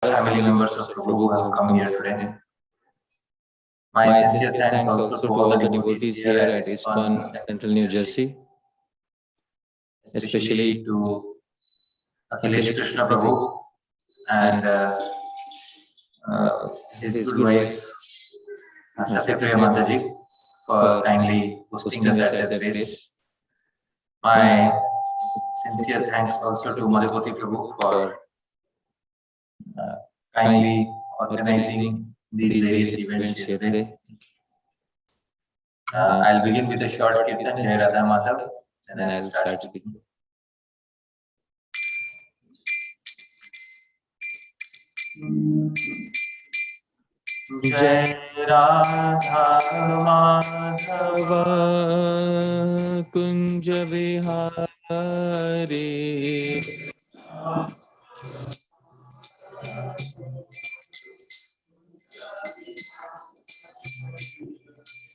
family members of Prabhu who have come here today. My sincere thanks also to all the devotees here at ISKCON, Central New Jersey, especially to Did Krishna Prabhu and his good wife Satyapriya Mataji for kindly hosting us at their place. My sincere thanks also to Madhupati Prabhu for kindly organizing these various events here today. I'll begin with a short kirtan, Jai Radha Madhav, and then I'll start speaking. Jai Radha Madhava Kunja Vihari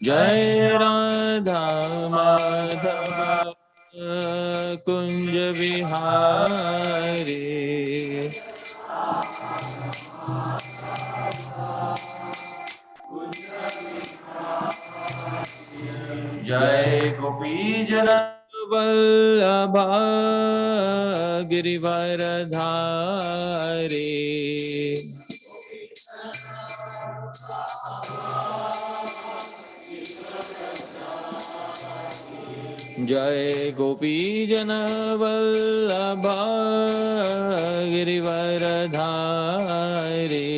Jai Radha Madhava Kunja Vihari Jai Gopi Jana Vallabha Girivaradhari Jai Gopi Jana Vallabha Girivaradhari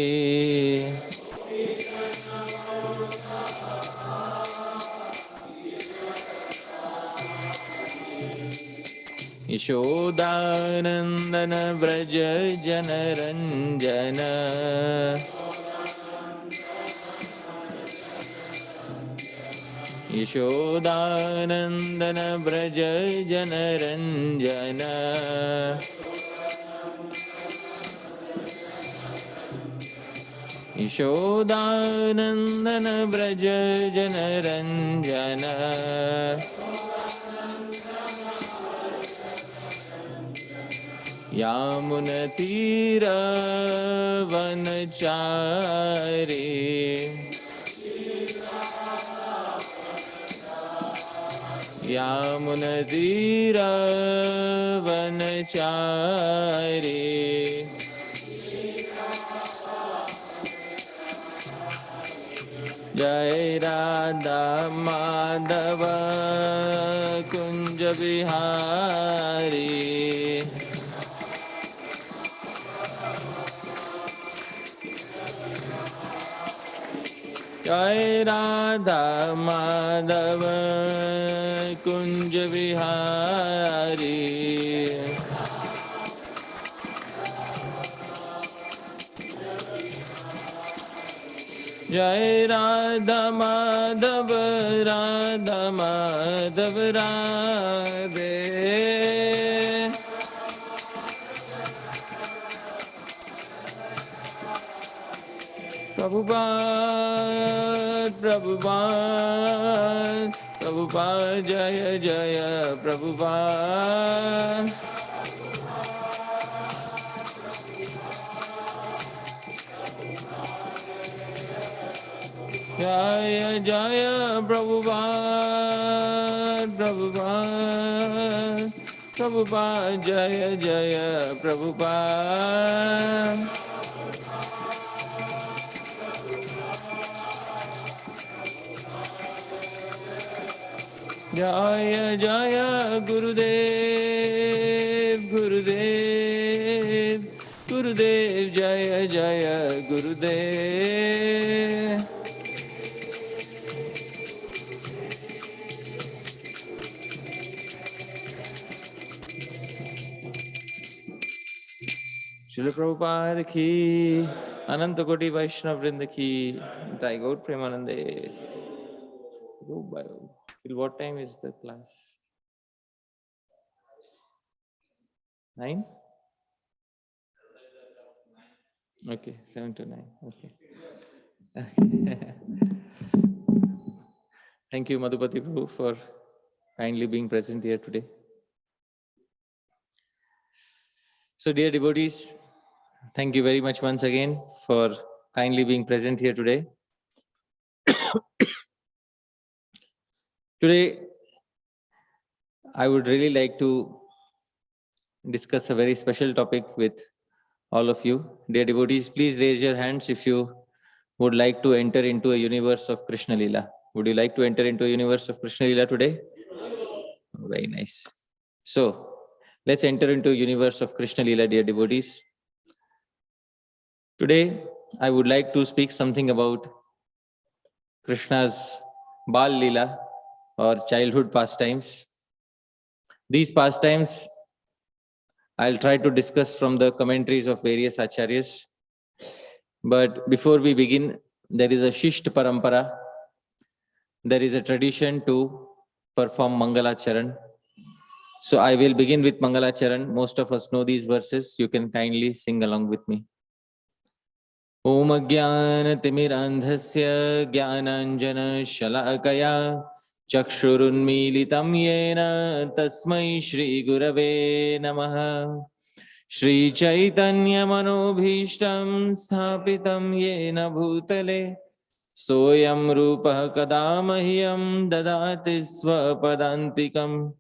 Ishodanandana Vraja Janaranjana Ishodanandana Vraja Janaranjana Ishodanandana Vraja Janaranjana Yamunatira Vanachari Yamunatira Vanachari Jai Radha Madhava Kunja Vihari Jai Radha Madhava Kunja Vihari Jai Radha Madhava Radha Madhava Radhe Prabhupada, Prabhupada, Prabhupada, Jaya Jaya, Prabhupada. Jaya Jaya, Prabhupada, Prabhupada, Prabhupada, Jaya Jaya, Prabhupada. Jaya Jaya Gurudev Gurudev Gurudev Jaya Jaya Gurudev Srila Prabhupada ki Ananta Koti Vaishnava Vrinda ki Jai Gaur Premanande. Till what time is the class? 9? Okay, 7 to 9. Okay. Thank you, Madhupati Prabhu, for kindly being present here today. So, dear devotees, Thank you very much once again for kindly being present here today. Today, I would really like to discuss a very special topic with all of you. Dear devotees, please raise your hands if you would like to enter into a universe of Krishna Lila. Would you like to enter into a universe of Krishna Lila today? Very nice. So, let's enter into a universe of Krishna Lila, dear devotees. Today, I would like to speak something about Krishna's Baal Lila or childhood pastimes. These pastimes I'll try to discuss from the commentaries of various acharyas. But before we begin, there is a Shisht Parampara. There is a tradition to perform Mangalacharan. So I will begin with Mangalacharan. Most of us know these verses. You can kindly sing along with me. Om Jnana Timirandhasya Jnananjana Shalakaya Chakshurunmilitam Yena Tasmai Shri Gurave Namaha Shri Chaitanya Manobhishtam Sthapitam Yena Bhutale Soyam Rupa Kadamahyam Dadati Swapadantikam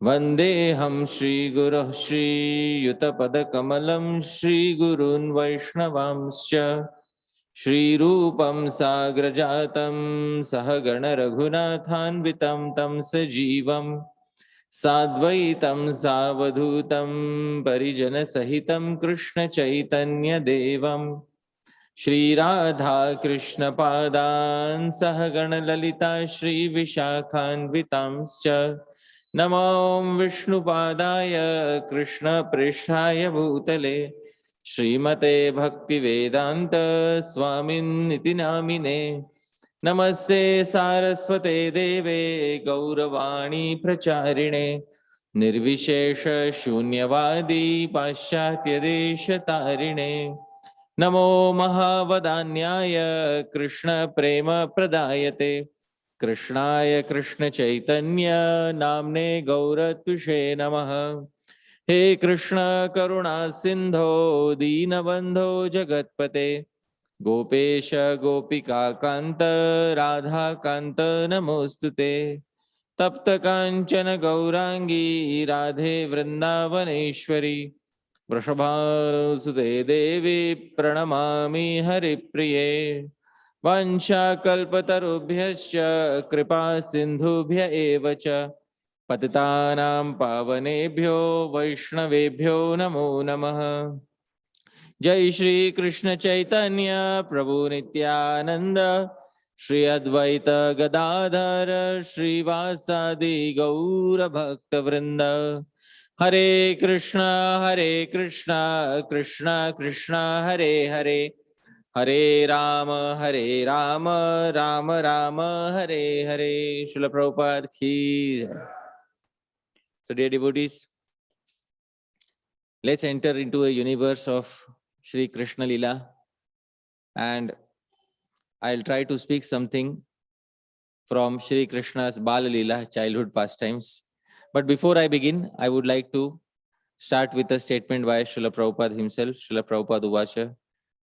Vandeham Shri Guru Shri Yutapadakamalam Shri Gurun Vaishnavamscha Shri Rupam Sagrajatam Sahagana Raghunathanvitam Tam Sajivam Sadvaitam Savadhutam Parijana Sahitam Krishna Chaitanya Devam Shri Radha Krishna Padan Sahagana Lalita Shri Vishakhanvitamscha Namo Vishnu Padaya Krishna Prishaya Bhutale Srimate Bhakti Vedanta Swamin Niti Namine Namaste Saraswate Deve Gauravani Pracharine Nirvishesha Shunyavadi Paschatya Desha Tarine Namo Mahavadanyaya Krishna Prema Pradayate Krishnaya Krishna Chaitanya Namne Gauratvishe Namaha He Krishna Karuna Sindho Deenabandho Jagatpate Gopesha Gopika Kanta Radha Kanta Namostute Tapta Kanchana Gaurangi Radhe Vrindavaneshwari Vrishabhanusute Devi Pranamami Haripriye Vansha Kalpatarubhyascha Kripa Sindhubhya Evacha Patitanam Pavanebhyo Vaishnavebhyo Namo Namaha Jai Shri Krishna Chaitanya Prabhu Nityananda Shri Advaita Gadadhara Shri Vasadi Gaura Bhakta Vrinda Hare Krishna Krishna Krishna Hare Hare Hare Rama Rama Rama Hare Hare Srila Prabhupada ki jai. So dear devotees, let's enter into a universe of Shri Krishna Lila, and I'll try to speak something from Shri Krishna's Bala Lila, childhood pastimes. But before I begin, I would like to start with a statement by Srila Prabhupada himself. Srila Prabhupada Uvacha.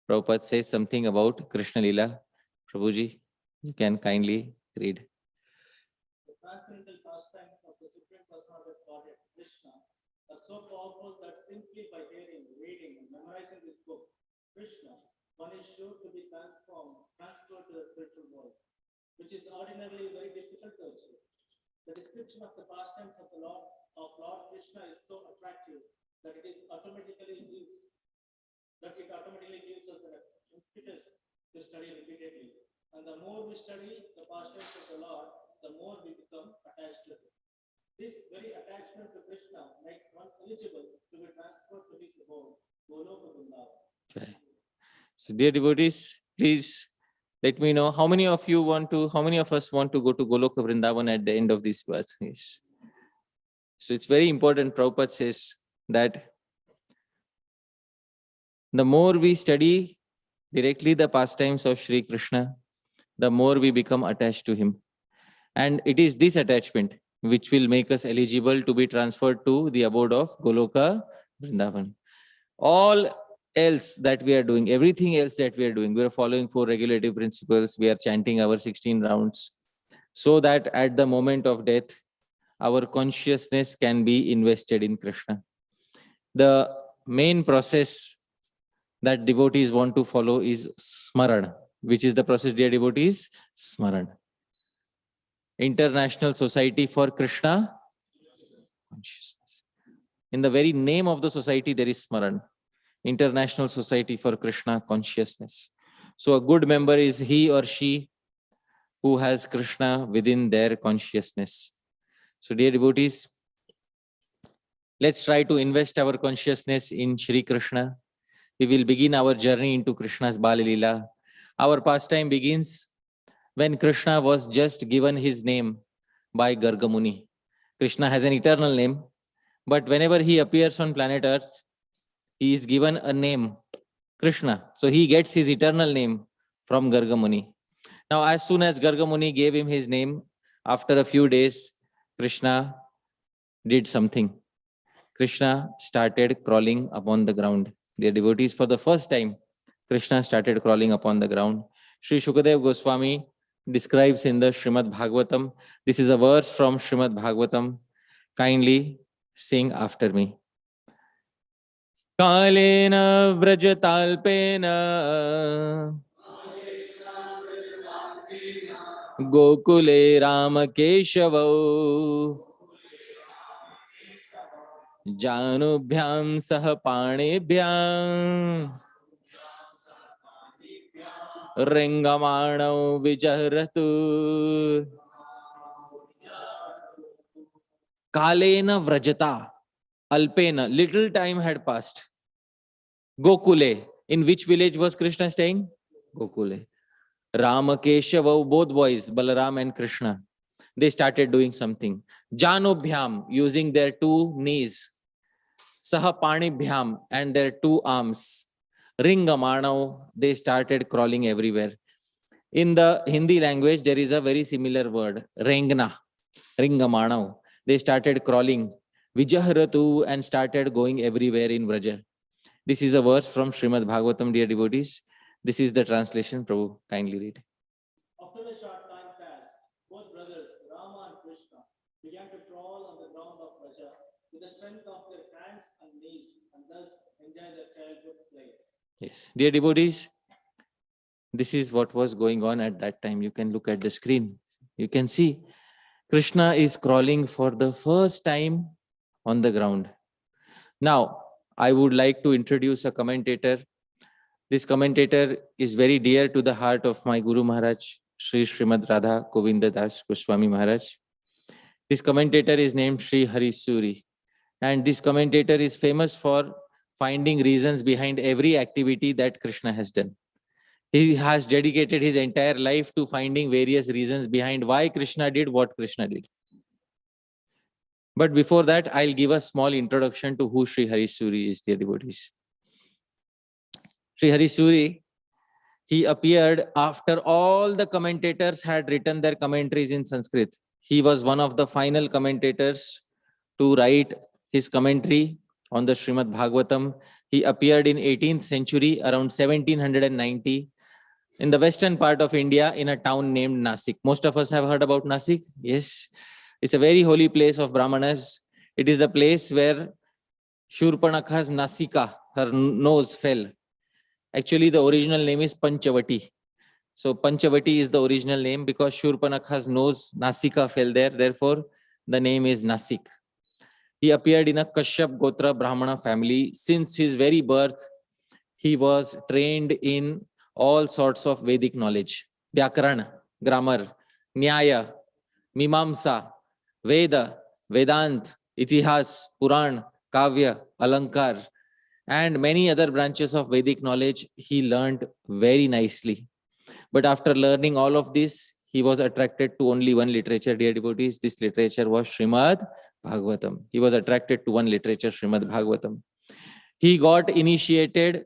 Prabhupada says something about Krishna Lila. Prabhuji, you can kindly read. The transcendental pastimes of the Supreme Personality of Godhead, Krishna, are so powerful that simply by hearing, reading, and memorizing this book, Krishna, one is sure to be transferred to the spiritual world, which is ordinarily very difficult to achieve. The description of the pastimes of Lord Krishna is so attractive that it automatically gives us an impetus to study repeatedly. And the more we study the pastimes of the Lord, the more we become attached to him. This very attachment to Krishna makes one eligible to be transferred to his abode, Goloka Vrindavan. Okay. So dear devotees, please let me know how many of us want to go to Goloka Vrindavan at the end of this verse. Yes. So it's very important. Prabhupada says that the more we study directly the pastimes of Shri Krishna, the more we become attached to him. And it is this attachment which will make us eligible to be transferred to the abode of Goloka Vrindavan. All else that we are doing, everything else that we are doing, we are following 4 regulative principles, we are chanting our 16 rounds, so that at the moment of death, our consciousness can be invested in Krishna. The main process that devotees want to follow is Smaran. Which is the process, dear devotees? Smaran. International Society for Krishna Consciousness. In the very name of the society, there is Smaran. International Society for Krishna Consciousness. So a good member is he or she who has Krishna within their consciousness. So dear devotees, let's try to invest our consciousness in Shri Krishna. We will begin our journey into Krishna's Bala Lila. Our pastime begins when Krishna was just given his name by Garga Muni. Krishna has an eternal name, but whenever he appears on planet Earth, he is given a name, Krishna. So he gets his eternal name from Garga Muni. Now, as soon as Garga Muni gave him his name, after a few days, Krishna did something. Krishna started crawling upon the ground. Dear devotees, for the first time, Krishna started crawling upon the ground. Sri Shukadev Goswami describes in the Srimad Bhagavatam. This is a verse from Srimad Bhagavatam. Kindly sing after me. Kalena vrajatalpena Gokule Ramakeshavo Janubhyam Sahapanebhyam Ringamano Vijahratu Kalena Vrajata Alpena. Little time had passed. Gokule. In which village was Krishna staying? Gokule. Ramakeshava, both boys, Balaram and Krishna, they started doing something. Janubhyam, using their 2 knees. Sahapanibhyam, and their 2 arms. Ringamanav, they started crawling everywhere. In the Hindi language, there is a very similar word, Rengna, Ringamanav. They started crawling. Vijahratu, and started going everywhere in Vraja. This is a verse from Srimad Bhagavatam, dear devotees. This is the translation. Prabhu, kindly read. After a short time passed, both brothers, Rama and Krishna, began to crawl on the ground of Vraja with the strength of their hands and knees, and thus enjoy their childhood play. Yes, dear devotees, this is what was going on at that time. You can look at the screen. You can see Krishna is crawling for the first time on the ground. Now, I would like to introduce a commentator. This commentator is very dear to the heart of my Guru Maharaj, Sri Srimad Radha Govinda Das Goswami Maharaj. This commentator is named Sri Hari Suri. And this commentator is famous for finding reasons behind every activity that Krishna has done. He has dedicated his entire life to finding various reasons behind why Krishna did what Krishna did. But before that, I'll give a small introduction to who Sri Hari Suri is, dear devotees. Sri Hari Suri, he appeared after all the commentators had written their commentaries in Sanskrit. He was one of the final commentators to write his commentary on the Srimad Bhagavatam. He appeared in 18th century, around 1790, in the western part of India, in a town named Nasik. Most of us have heard about Nasik. Yes. It's a very holy place of Brahmanas. It is the place where Shurpanakha's Nasika, her nose, fell. Actually, the original name is Panchavati. So Panchavati is the original name because Shurpanakha's nose, Nasika, fell there. Therefore, the name is Nasik. He appeared in a Kashyap Gotra Brahmana family. Since his very birth, he was trained in all sorts of Vedic knowledge. Vyakarana, grammar, Nyaya, Mimamsa, Veda, Vedant, Itihas, Puran, Kavya, Alankar, and many other branches of Vedic knowledge he learned very nicely. But after learning all of this, he was attracted to only one literature, dear devotees. This literature was Srimad Bhagavatam. He was attracted to one literature, Srimad Bhagavatam. He got initiated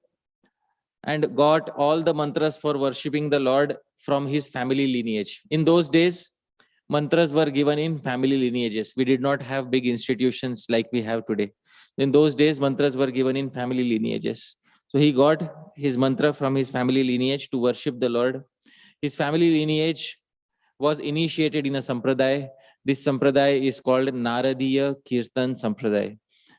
and got all the mantras for worshipping the Lord from his family lineage. In those days, mantras were given in family lineages. We did not have big institutions like we have today. In those days, mantras were given in family lineages. So he got his mantra from his family lineage to worship the Lord. His family lineage was initiated in a sampradaya. This sampradaya is called Naradiya Kirtan Sampradaya.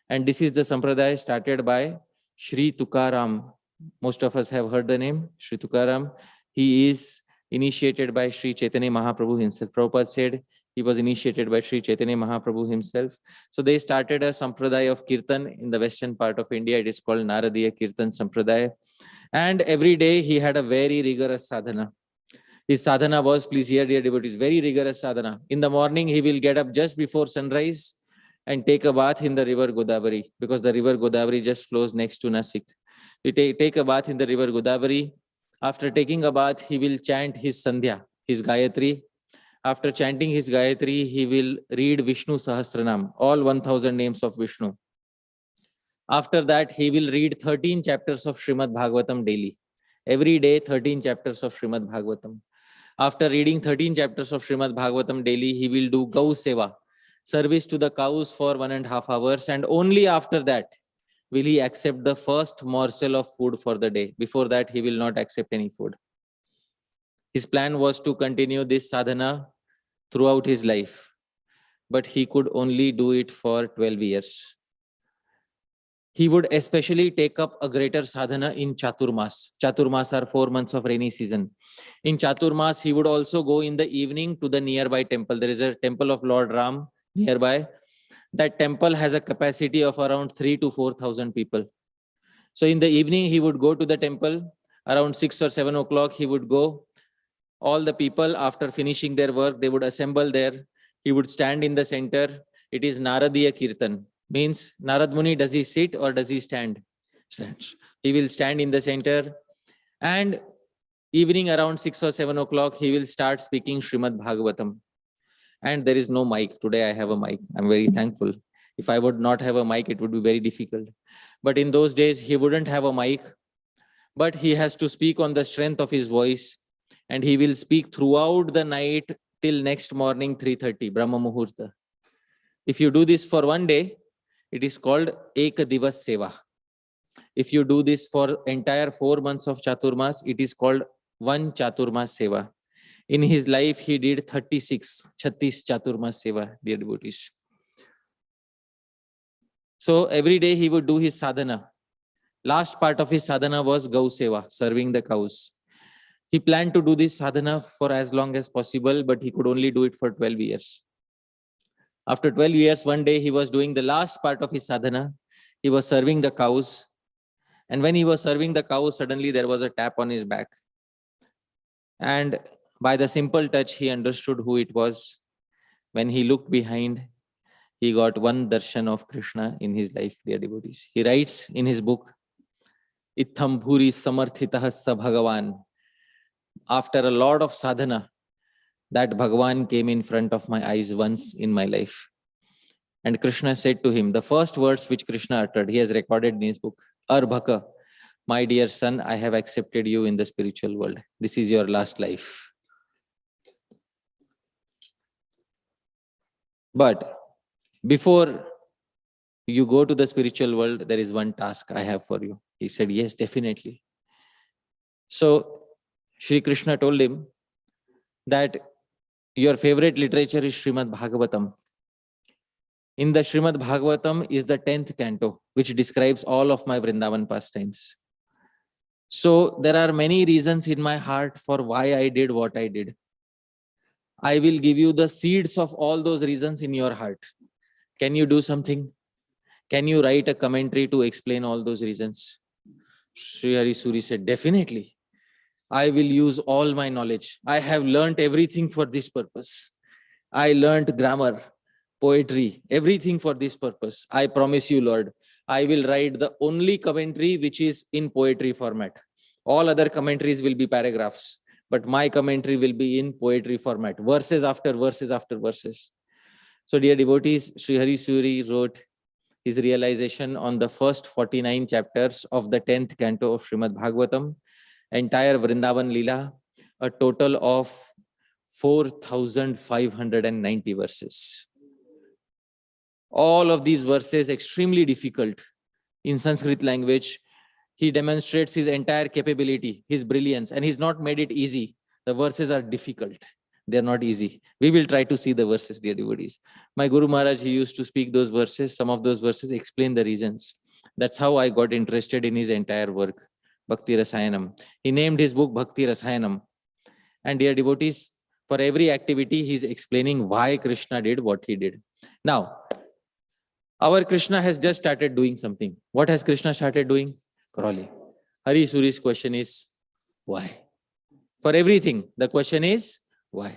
And this is the sampradaya started by Sri Tukaram. Most of us have heard the name, Sri Tukaram. He is initiated by Sri Chaitanya Mahaprabhu himself. Prabhupada said he was initiated by Sri Chaitanya Mahaprabhu himself. So they started a sampradaya of Kirtan in the western part of India. It is called Naradiya Kirtan Sampradaya. And every day he had a very rigorous sadhana. His sadhana was, please hear dear devotees, very rigorous sadhana. In the morning, he will get up just before sunrise and take a bath in the river Godavari, because the river Godavari just flows next to Nasik. He take a bath in the river Godavari. After taking a bath, he will chant his Sandhya, his Gayatri. After chanting his Gayatri, he will read Vishnu Sahasranam, all 1000 names of Vishnu. After that, he will read 13 chapters of Srimad Bhagavatam daily. Every day, 13 chapters of Srimad Bhagavatam. After reading 13 chapters of Srimad Bhagavatam daily, he will do Gau Seva, service to the cows for 1.5 hours. And only after that will he accept the first morsel of food for the day. Before that, he will not accept any food. His plan was to continue this sadhana throughout his life, but he could only do it for 12 years. He would especially take up a greater sadhana in Chaturmas. Chaturmas are 4 months of rainy season. In Chaturmas, he would also go in the evening to the nearby temple. There is a temple of Lord Ram nearby. That temple has a capacity of around 3,000 to 4,000 people. So in the evening, he would go to the temple. Around 6 or 7 o'clock, he would go. All the people, after finishing their work, they would assemble there. He would stand in the center. It is Naradiya Kirtan. Means Narad Muni, does he sit or does he stand? Stands. He will stand in the center, and evening around 6 or 7 o'clock, he will start speaking Srimad Bhagavatam. And there is no mic. Today I have a mic. I'm very thankful. If I would not have a mic, it would be very difficult. But in those days, he wouldn't have a mic, but he has to speak on the strength of his voice, and he will speak throughout the night till next morning 3:30, Brahma Muhurta. If you do this for one day, it is called Ek Divas Seva. If you do this for entire 4 months of Chaturmas, it is called one Chaturmas Seva. In his life, he did 36 Chaturmas Seva, dear devotees. So every day he would do his sadhana. Last part of his sadhana was Gau Seva, serving the cows. He planned to do this sadhana for as long as possible, but he could only do it for 12 years. After 12 years, one day he was doing the last part of his sadhana. He was serving the cows. And when he was serving the cows, suddenly there was a tap on his back. And by the simple touch, he understood who it was. When he looked behind, he got one darshan of Krishna in his life, dear devotees. He writes in his book, Itham bhuri samarthitah sa bhagavan. After a lot of sadhana, that Bhagavan came in front of my eyes once in my life. And Krishna said to him, the first words which Krishna uttered, he has recorded in his book, Arbhaka, my dear son, I have accepted you in the spiritual world. This is your last life. But before you go to the spiritual world, there is one task I have for you. He said, yes, definitely. So Shri Krishna told him that your favorite literature is Srimad Bhagavatam. In the Srimad Bhagavatam is the 10th canto, which describes all of my Vrindavan pastimes. So there are many reasons in my heart for why I did what I did. I will give you the seeds of all those reasons in your heart. Can you do something? Can you write a commentary to explain all those reasons? Sri Hari Suri said, definitely. I will use all my knowledge. I have learnt everything for this purpose. I learnt grammar, poetry, everything for this purpose. I promise you, Lord, I will write the only commentary which is in poetry format. All other commentaries will be paragraphs, but my commentary will be in poetry format, verses after verses after verses. So dear devotees, Sri Hari Suri wrote his realization on the first 49 chapters of the 10th canto of Srimad Bhagavatam, entire Vrindavan Lila, a total of 4,590 verses. All of these verses extremely difficult in Sanskrit language. He demonstrates his entire capability, his brilliance, and he's not made it easy. The verses are difficult. They're not easy. We will try to see the verses, dear devotees. My Guru Maharaj, he used to speak those verses. Some of those verses explain the reasons. That's how I got interested in his entire work, Bhakti Rasayanam. He named his book Bhakti Rasayanam. And dear devotees, for every activity, he's explaining why Krishna did what he did. Now, our Krishna has just started doing something. What has Krishna started doing? Crawling. Hari Suri's question is, why? For everything, the question is, why?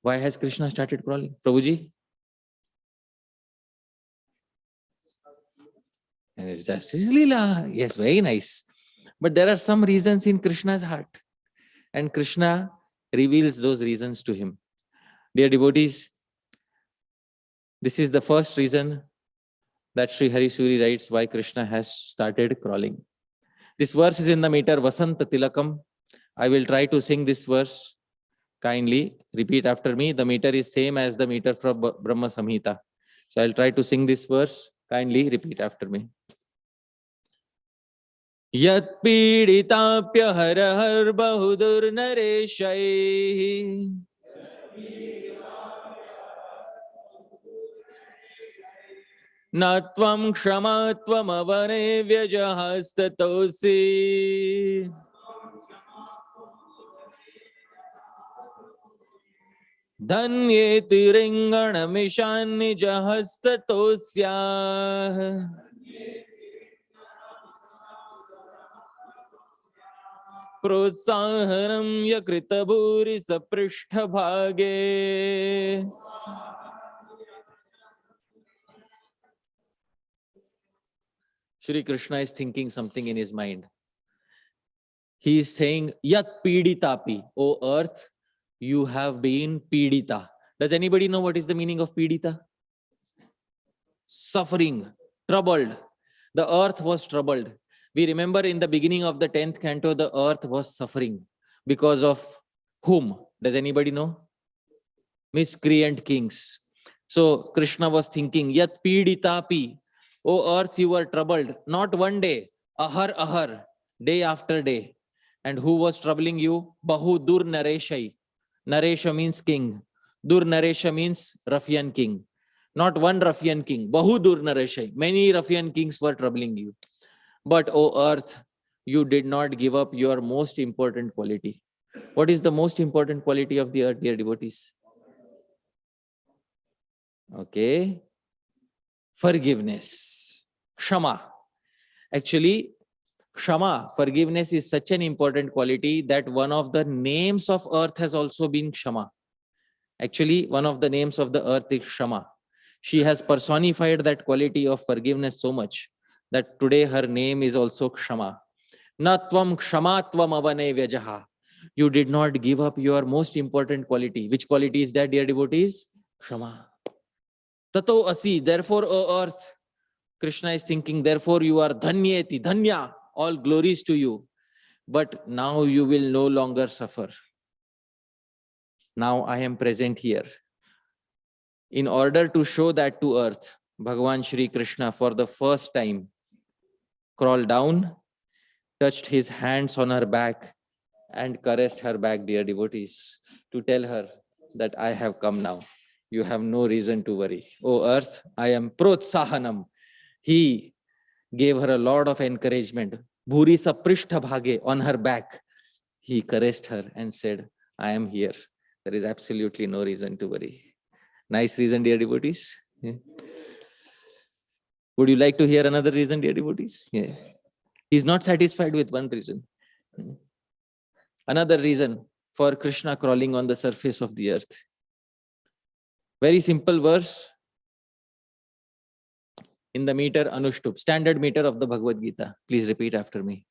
Why has Krishna started crawling? Prabhuji? And it's just his Lila. Yes, very nice. But there are some reasons in Krishna's heart. And Krishna reveals those reasons to him. Dear devotees, this is the first reason that Sri Hari Suri writes why Krishna has started crawling. This verse is in the meter Vasanta Tilakam. I will try to sing this verse. Kindly repeat after me. The meter is same as the meter from Brahma Samhita. So I'll try to sing this verse. Kindly repeat after me. Yat piditapya har har bahudur nareshai natvam kshamatvam avane vyajahastatosi dhanyeti ringanamishan nijahastatosyah प्रोत्साहनम यकृत भूरि सपृष्ठ भागे. Shri Krishna is thinking something in his mind. He is saying, Yat piditapi, O earth, you have been pidita. Does anybody know what is the meaning of pidita? Suffering, troubled. The earth was troubled. We remember in the beginning of the 10th canto, the earth was suffering. Because of whom? Does anybody know? Miscreant kings. So Krishna was thinking, Yat piditapi, O earth, you were troubled. Not one day, ahar, day after day. And who was troubling you? Bahu dur nareshai. Naresha means king. Dur naresha means ruffian king. Not one ruffian king. Bahu dur nareshai. Many ruffian kings were troubling you. But, O earth, you did not give up your most important quality. What is the most important quality of the earth, dear devotees? Okay. Forgiveness. Kshama. Actually, Kshama, forgiveness is such an important quality that one of the names of earth has also been Kshama. Actually, one of the names of the earth is Kshama. She has personified that quality of forgiveness so much that today her name is also Kshama. Natvam kshamatvam avane vyajaha. You did not give up your most important quality. Which quality is that, dear devotees? Kshama. Tato asi. Therefore, O earth, Krishna is thinking, therefore you are dhanyeti, dhanya. All glories to you. But now you will no longer suffer. Now I am present here. In order to show that to earth, Bhagavan Shri Krishna for the first time crawled down, touched his hands on her back and caressed her back, dear devotees, to tell her that I have come now. You have no reason to worry. O earth, I am protsahanam. He gave her a lot of encouragement. Bhuri saprishtha bhage, on her back. He caressed her and said, I am here. There is absolutely no reason to worry. Nice reason, dear devotees. Yeah. Would you like to hear another reason, dear devotees? Yeah. He's not satisfied with one reason. Another reason for Krishna crawling on the surface of the earth. Very simple verse in the meter Anushtup, standard meter of the Bhagavad Gita. Please repeat after me.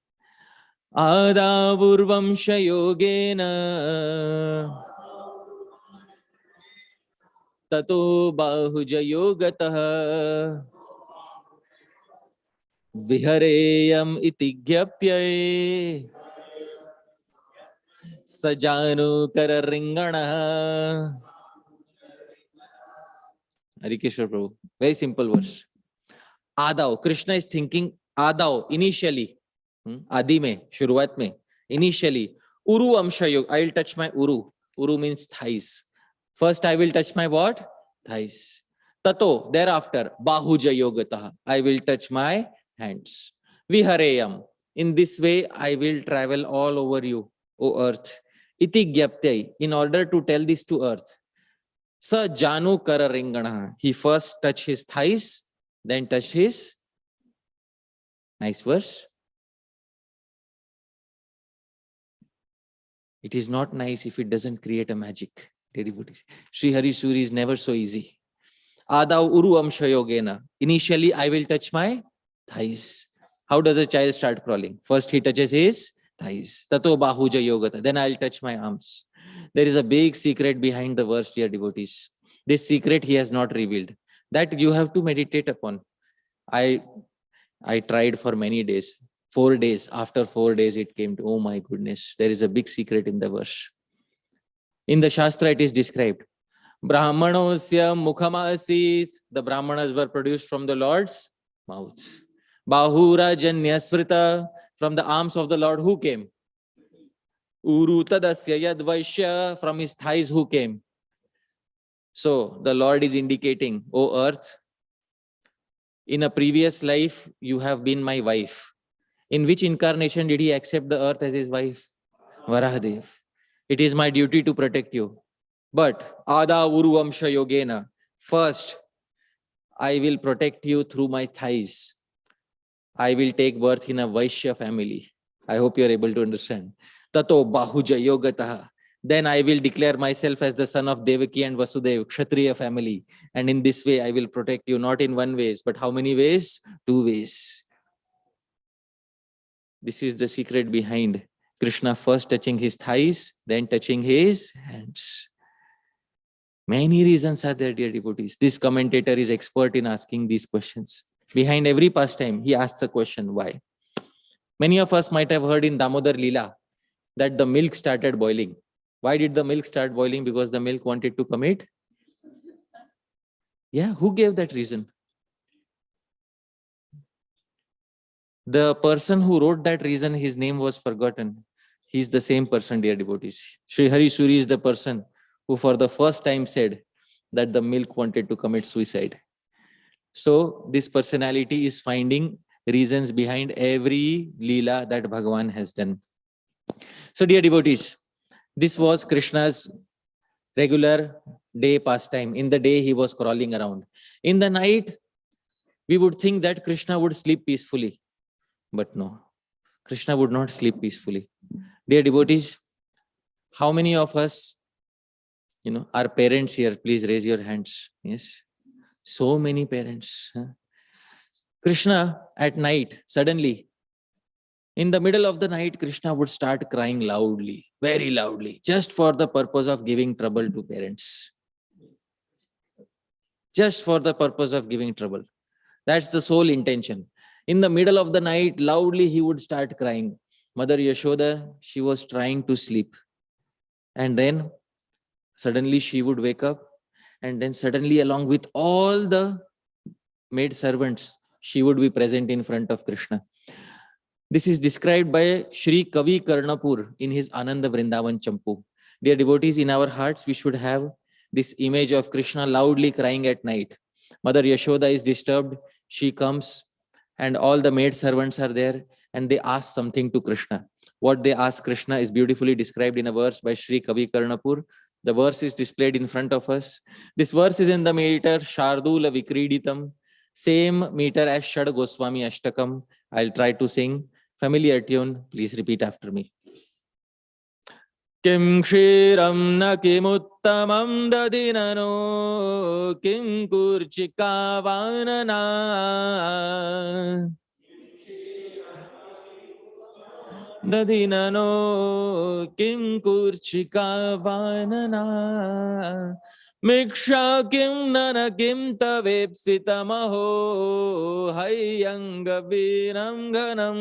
Adavurvamsha yogena tato bahuja yogataha vihareyam iti gyapyaye sajanu kararingana. Harikeshwar Prabhu. Very simple verse. Adav. Krishna is thinking Adav initially. आदि में, शुरुआत में, initially, Uru Amsha Yoga, I will touch my Uru. Uru means thighs. First I will touch my what? Thighs. Tato, thereafter, Bahuja Yogataha, I will touch my hands. Vihareyam, in this way I will travel all over you, O earth. Iti Gyaptai, in order to tell this to earth. Sa Janu Kararingana, he first touched his thighs, then touched his, nice verse. It is not nice if it doesn't create a magic. Sri Hari Suri is never so easy. Adav Uru Amsha Yogena. Initially, I will touch my thighs. How does a child start crawling? First, he touches his thighs. Tato Bahuja Yogata. Then I'll touch my arms. There is a big secret behind the verse, dear devotees. This secret he has not revealed. That you have to meditate upon. I tried for many days. 4 days. After 4 days, it came to, oh my goodness, there is a big secret in the verse. In the Shastra, it is described. Brahmanosya mukhamasit. The Brahmanas were produced from the Lord's mouth. Bahura janyasvrita. From the arms of the Lord, who came? Urutadasya yadvaishya. From his thighs, who came? So the Lord is indicating, O earth, in a previous life, you have been my wife. In which incarnation did he accept the earth as his wife? Varahadev. It is my duty to protect you. But Ada Uru Amsha Yogena. First, I will protect you through my thighs. I will take birth in a Vaishya family. I hope you are able to understand. Tato Bahuja Yogataha. Then I will declare myself as the son of Devaki and Vasudev, Kshatriya family. And in this way, I will protect you, not in one ways, but how many ways? 2 ways. This is the secret behind Krishna first touching his thighs, then touching his hands. Many reasons are there, dear devotees. This commentator is expert in asking these questions. Behind every pastime, he asks a question, why? Many of us might have heard in Damodar Lila that the milk started boiling. Why did the milk start boiling? Because the milk wanted to commit? Yeah, who gave that reason? The person who wrote that reason, his name was forgotten. He's the same person, dear devotees. Sri Hari Suri is the person who for the first time said that the milk wanted to commit suicide. So this personality is finding reasons behind every Leela that Bhagavan has done. So dear devotees, this was Krishna's regular day pastime. In the day, he was crawling around. In the night, we would think that Krishna would sleep peacefully. But no, Krishna would not sleep peacefully. Dear devotees, how many of us, are parents here? Please raise your hands. Yes. So many parents. Krishna at night, suddenly, in the middle of the night, Krishna would start crying loudly, very loudly, just for the purpose of giving trouble to parents. Just for the purpose of giving trouble. That's the sole intention. In the middle of the night, loudly he would start crying. Mother Yashoda, she was trying to sleep. And then suddenly she would wake up. And then suddenly, along with all the maid servants, she would be present in front of Krishna. This is described by Sri Kavi Karnapur in his Ananda Vrindavan Champu. Dear devotees, in our hearts, we should have this image of Krishna loudly crying at night. Mother Yashoda is disturbed. She comes and all the maid servants are there and they ask something to Krishna. What they ask Krishna is beautifully described in a verse by Sri Kavi Karnapur. The verse is displayed in front of us. This verse is in the meter Shardula Vikriditam, same meter as Shad Goswami Ashtakam. I'll try to sing. Familiar tune, please repeat after me. Kim kshiram na kimuttamam dadinano kim kurchika vanana dadinano kim kurchika vanana miksha kim nana kim tavepsitamaho hayanga vinam ghanam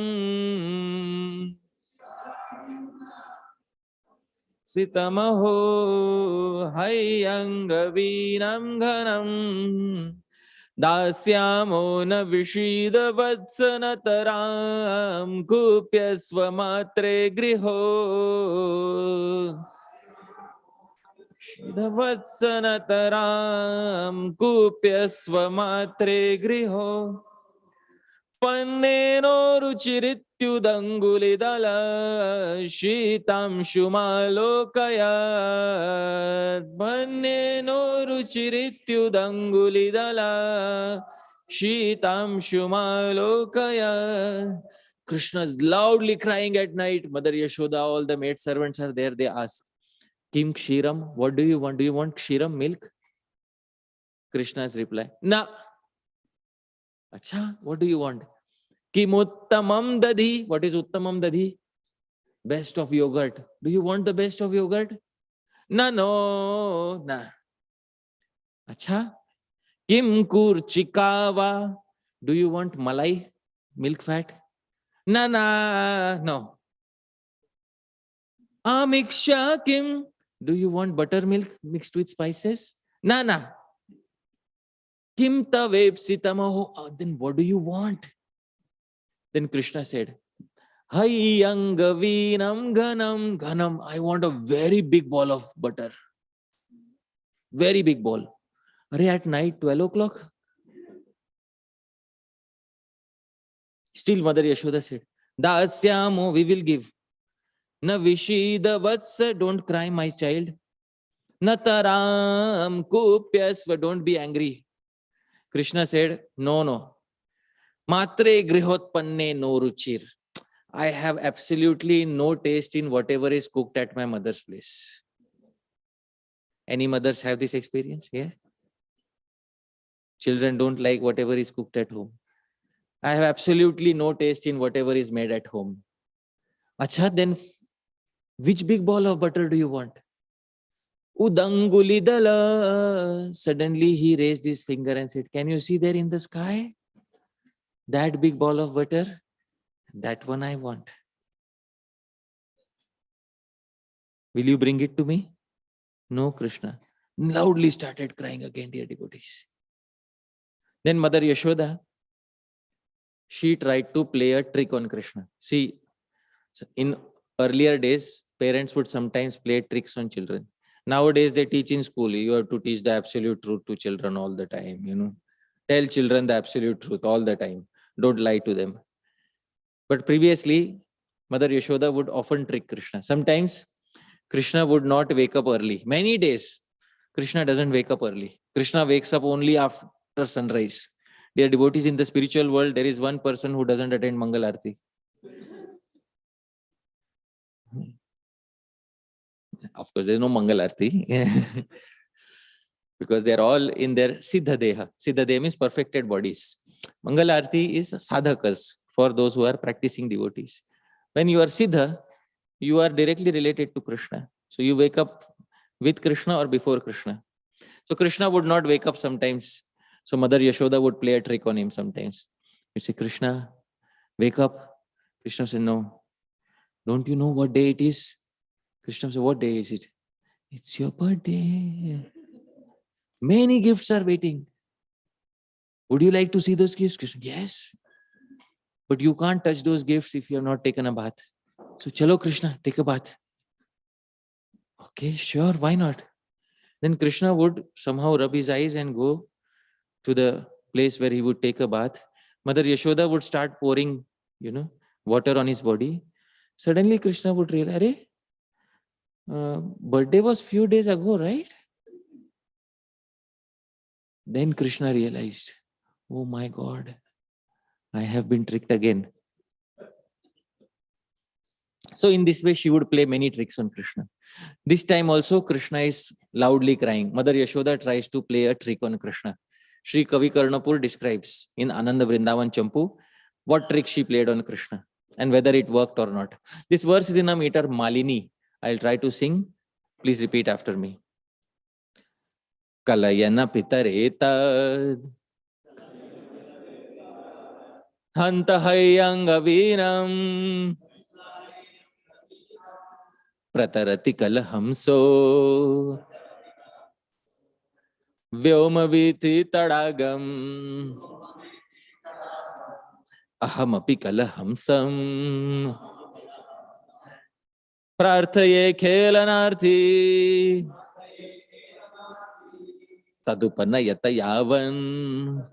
Sitamaho hayanga vinam ghanam दास्यामो न विषीद वत्सनतरां कुप्यस्व मात्रे गृहो वत्सनतरां कुप्यस्व मात्रे गृहो पन्नेनो रुचिरित्युदङ्गुलिदल शीतांशुमालोकयात् पन्नेनो रुचिरित्युदङ्गुलिदल शीतांशुमालोकयात्. Krishna is loudly crying at night. Mother Yashoda, all the maid servants are there. They ask, Kim Kshiram, what do you want? Do you want Kshiram, milk? Krishna's reply, Na. Acha, what do you want? Kim Uttamam Dadhi. What is Uttamam Dadhi? Best of yogurt. Do you want the best of yogurt? Na, no, na. Acha. Kim Kurchikava. Do you want malai? Milk fat? Na, na, no. Amiksha Kim. Do you want buttermilk mixed with spices? Na, na. Kim Tavepsitamaho. Then what do you want? Then Krishna said, Hayangavinam Ganam Ganam. I want a very big ball of butter. Very big ball. At night, 12 o'clock. Still Mother Yashoda said, Dasyamo, we will give. Na Vishida Vatsa, don't cry, my child. Na Taram Kupyasva, don't be angry. Krishna said, no. Matre grihotpanne no ruchir. I have absolutely no taste in whatever is cooked at my mother's place. Any mothers have this experience? Yeah. Children don't like whatever is cooked at home. I have absolutely no taste in whatever is made at home. Acha, then which big ball of butter do you want? Udangulidala. Suddenly he raised his finger and said, can you see there in the sky? That big ball of butter? That one I want. Will you bring it to me? No, Krishna. Loudly started crying again, dear devotees. Then Mother Yashoda, she tried to play a trick on Krishna. See, in earlier days, parents would sometimes play tricks on children. Nowadays, they teach in school. You have to teach the absolute truth to children all the time, Tell children the absolute truth all the time. Don't lie to them. But previously, Mother Yashoda would often trick Krishna. Sometimes, Krishna would not wake up early. Many days, Krishna doesn't wake up early. Krishna wakes up only after sunrise. Dear devotees, in the spiritual world, there is one person who doesn't attend Mangal Aarti. Of course, there is no Mangal Aarti. Because they are all in their Siddha Deha. Siddha Deha means perfected bodies. Mangal Aarti is sadhakas for those who are practicing devotees. When you are Siddha, you are directly related to Krishna. So you wake up with Krishna or before Krishna. So Krishna would not wake up sometimes. So Mother Yashoda would play a trick on him sometimes. You say, Krishna, wake up. Krishna said, no. Don't you know what day it is? Krishna said, what day is it? It's your birthday. Many gifts are waiting. Would you like to see those gifts? Krishna, yes. But you can't touch those gifts if you have not taken a bath. So chalo Krishna, take a bath. Okay, sure, why not? Then Krishna would somehow rub his eyes and go to the place where he would take a bath. Mother Yashoda would start pouring, water on his body. Suddenly Krishna would realize, birthday was few days ago, right? Then Krishna realized, oh my God, I have been tricked again. So in this way, she would play many tricks on Krishna. This time also, Krishna is loudly crying. Mother Yashoda tries to play a trick on Krishna. Sri Kavi Karnapur describes in Ananda Vrindavan Champu what trick she played on Krishna and whether it worked or not. This verse is in a meter Malini. I'll try to sing. Please repeat after me. Kalayana Pitaretad Hanta Hayangavinam Pratarati Kalahamso Vyomaviti tadagam ahamapi kalahamsam prarthaye khelanarthi tadupanayata yavan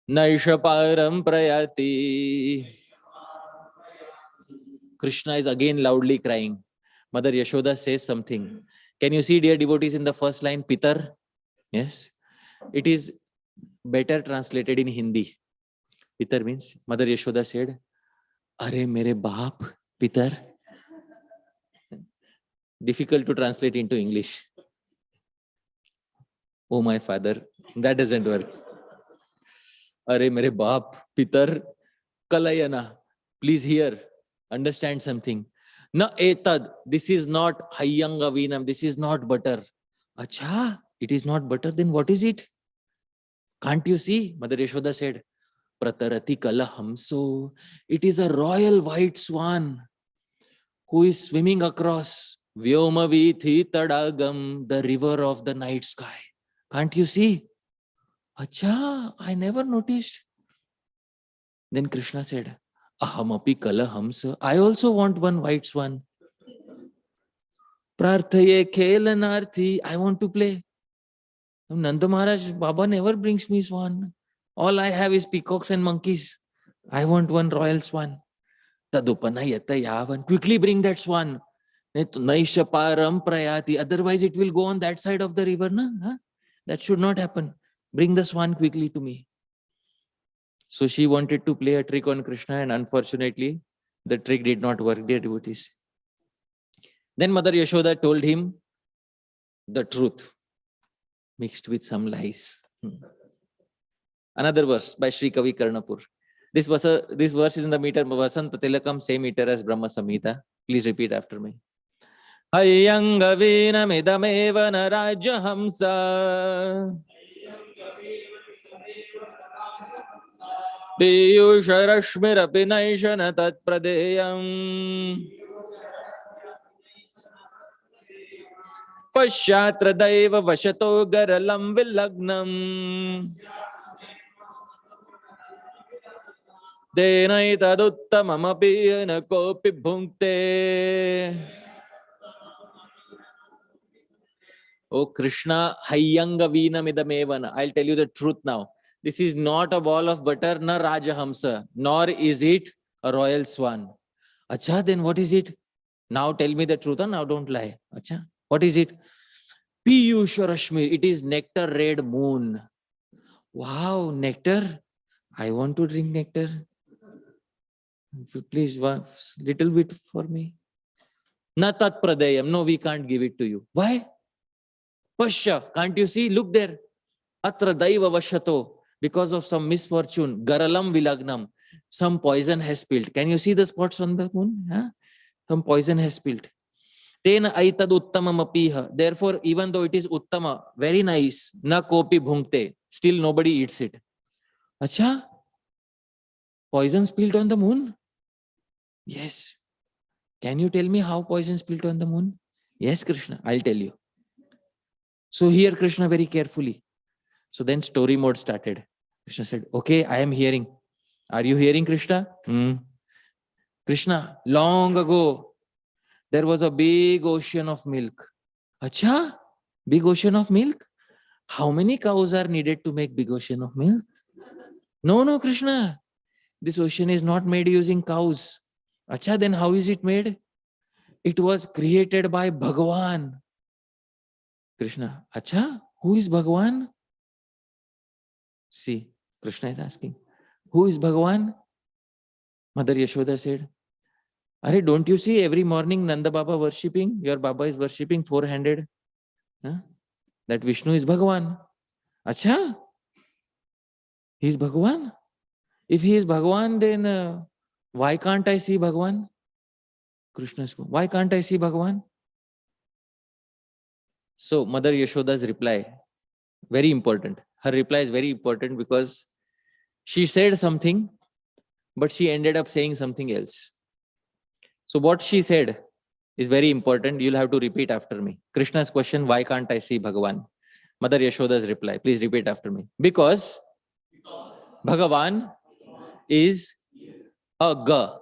naishaparam prayati. Krishna is again loudly crying. Mother Yashoda says something. Can you see, dear devotees, in the first line, Pitar? Yes. It is better translated in Hindi. Pitar means, Mother Yashoda said, Are mere baap, Pitar. Difficult to translate into English. Oh, my father. That doesn't work. Are mere baap, Pitar, Kalayana. Please hear, understand something. Na etad, this is not hayyangavinam, this is not butter. Acha, it is not butter, then what is it? Can't you see? Mother Yashoda said, Pratarati kalahamso. It is a royal white swan who is swimming across Vyomavithi Tadagam, the river of the night sky. Can't you see? Acha, I never noticed. Then Krishna said, Ahamapi kalahamsa. I also want one white swan. Prarthaye khelanarthi. I want to play. Nanda Maharaj, Baba never brings me swan. All I have is peacocks and monkeys. I want one royal swan. Tadupanayata yavan. Quickly bring that swan. Naishaparam prayati. Otherwise it will go on that side of the river. Na? Huh? That should not happen. Bring the swan quickly to me. So she wanted to play a trick on Krishna, and unfortunately, the trick did not work, dear devotees. Then Mother Yashoda told him the truth, mixed with some lies. Another verse by Sri Kavi Karnapur. This verse is in the meter Vasanta Tilakam, same meter as Brahma Samhita. Please repeat after me. Hayyangavina midameva naraja hamsa Piyusharashmirapi naishana tat pradeyam Pashyatra daiva vashato garalam vilagnam Denaitaduttamamapi na kopi bhunkte. Oh Krishna, hayyangavina midamevana. I'll tell you the truth now. This is not a ball of butter, na Rajahamsa, nor is it a royal swan. Acha, then what is it? Now tell me the truth, and now don't lie. Acha, what is it? Piyusharashmi. It is nectar red moon. Wow, nectar. I want to drink nectar. Please, little bit for me. Na tat pradeyam. No, we can't give it to you. Why? Pasha, can't you see? Look there. Atra daiva vashato. Because of some misfortune, garalam vilagnam. Some poison has spilled. Can you see the spots on the moon? Huh? Some poison has spilled. Tena aitad uttamam apiha. Therefore, even though it is uttama, very nice, na kopi bhunkte. Still nobody eats it. Acha? Poison spilled on the moon? Yes. Can you tell me how poison spilled on the moon? Yes, Krishna, I'll tell you. So hear Krishna very carefully. So then story mode started. Krishna said, okay, I am hearing. Are you hearing, Krishna? Krishna, long ago, there was a big ocean of milk. Acha? Big ocean of milk? How many cows are needed to make big ocean of milk? No, Krishna. This ocean is not made using cows. Acha, then how is it made? It was created by Bhagavan. Krishna, acha, who is Bhagavan? See, Krishna is asking, who is Bhagavan? Mother Yashoda said, Are, don't you see every morning Nanda Baba worshipping? Your Baba is worshipping four-handed. Huh? That Vishnu is Bhagavan. Acha, he is Bhagavan? If he is Bhagavan, then why can't I see Bhagavan? Krishna said, why can't I see Bhagavan? So Mother Yashoda's reply, very important. Her reply is very important because she said something, but she ended up saying something else. So what she said is very important. You'll have to repeat after me. Krishna's question, why can't I see Bhagavan? Mother Yashoda's reply. Please repeat after me. Because Bhagavan is aga.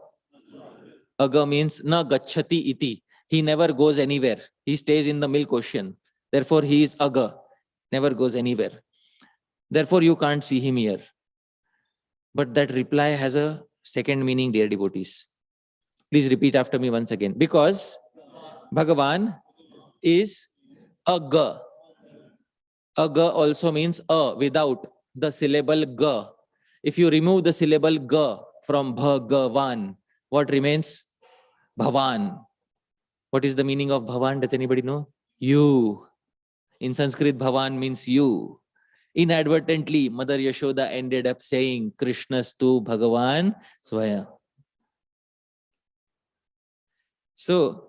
Aga means na gacchati iti. He never goes anywhere. He stays in the milk ocean. Therefore, he is aga. Never goes anywhere. Therefore, you can't see him here. But that reply has a second meaning, dear devotees. Please repeat after me once again. Because Bhagavan is aga. Aga also means a without the syllable ga. If you remove the syllable ga from Bhagavan, what remains? Bhavan. What is the meaning of Bhavan? Does anybody know? You. In Sanskrit, Bhavan means you. Inadvertently, Mother Yashoda ended up saying Krishnastu Bhagavan Swaya. So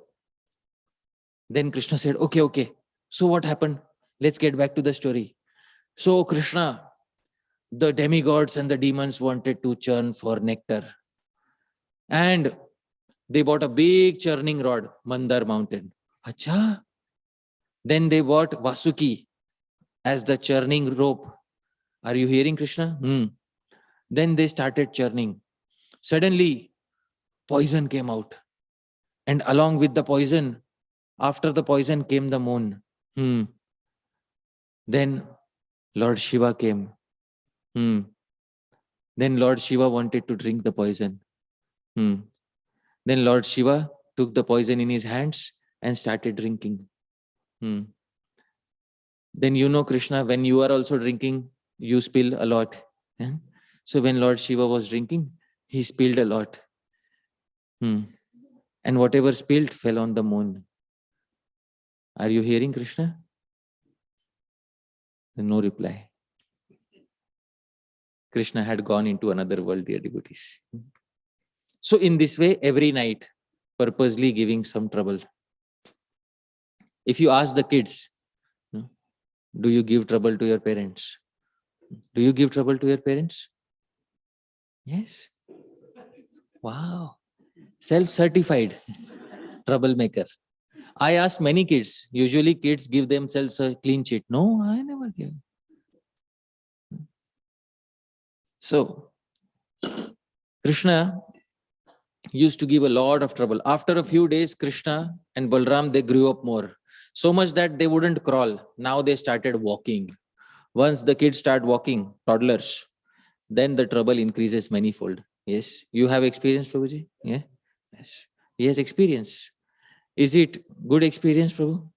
then Krishna said, okay. So what happened? Let's get back to the story. So Krishna, the demigods and the demons wanted to churn for nectar. And they bought a big churning rod, Mandar mountain. Acha. Then they bought Vasuki as the churning rope. Are you hearing, Krishna? Then they started churning. Suddenly, poison came out. And along with the poison, after the poison came the moon. Then Lord Shiva came. Then Lord Shiva wanted to drink the poison. Then Lord Shiva took the poison in his hands and started drinking. Then you know, Krishna, when you are also drinking, you spill a lot. So when Lord Shiva was drinking, he spilled a lot. And whatever spilled fell on the moon. Are you hearing, Krishna? No reply. Krishna had gone into another world, dear devotees. So in this way, every night, purposely giving some trouble. If you ask the kids, do you give trouble to your parents? Do you give trouble to your parents? Yes. Wow. Self-certified troublemaker. I asked many kids. Usually kids give themselves a clean sheet. No, I never give. So, Krishna used to give a lot of trouble. After a few days, Krishna and Balram, they grew up more. So much that they wouldn't crawl. Now they started walking. Once the kids start walking, toddlers, then the trouble increases manifold. Yes. You have experience, Prabhuji? Yeah. Yes. He has experience. Is it good experience, Prabhu?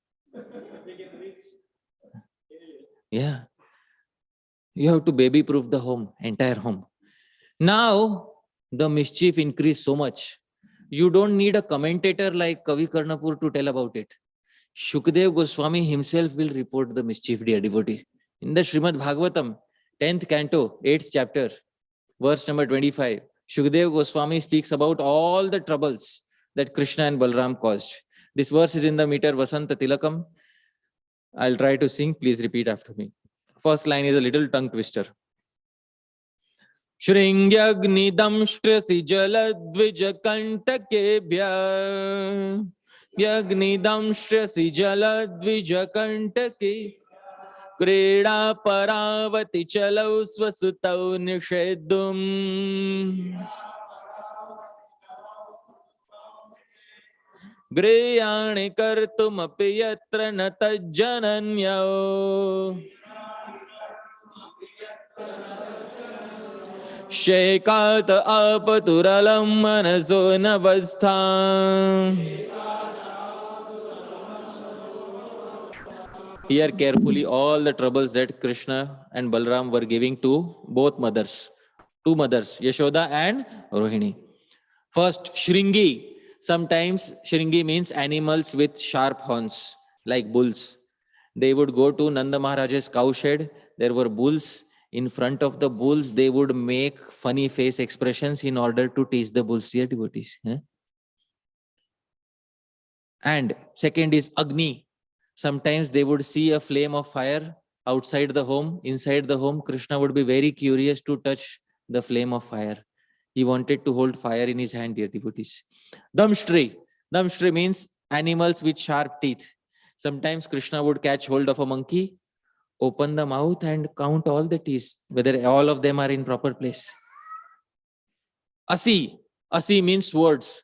Yeah. You have to baby-proof the home, entire home. Now, the mischief increased so much. You don't need a commentator like Kavi Karnapur to tell about it. Shukdev Goswami himself will report the mischief, dear devotee. In the Srimad Bhagavatam, 10th canto, 8th chapter, verse number 25, Shukdev Goswami speaks about all the troubles that Krishna and Balram caused. This verse is in the meter Vasanta Tilakam. I'll try to sing. Please repeat after me. First line is a little tongue twister. Shringyagnidampshtrasi jaladvijakantake Yagnidamshtrasi jaladvijakantake Kreda paravati chalau swasutau nishedum Greyani kartumapi yatra natajjananyao Shekat apaturalam manaso navastha. Hear carefully all the troubles that Krishna and Balram were giving to both mothers. Two mothers, Yashoda and Rohini. First, Shringi. Sometimes Shringi means animals with sharp horns, like bulls. They would go to Nanda Maharaj's cow shed. There were bulls. In front of the bulls, they would make funny face expressions in order to teach the bulls, dear devotees. And second is Agni. Sometimes they would see a flame of fire outside the home. Inside the home, Krishna would be very curious to touch the flame of fire. He wanted to hold fire in his hand, dear devotees. Damshtri. Damshtri means animals with sharp teeth. Sometimes Krishna would catch hold of a monkey open the mouth and count all the teas, whether all of them are in proper place. Asi means swords.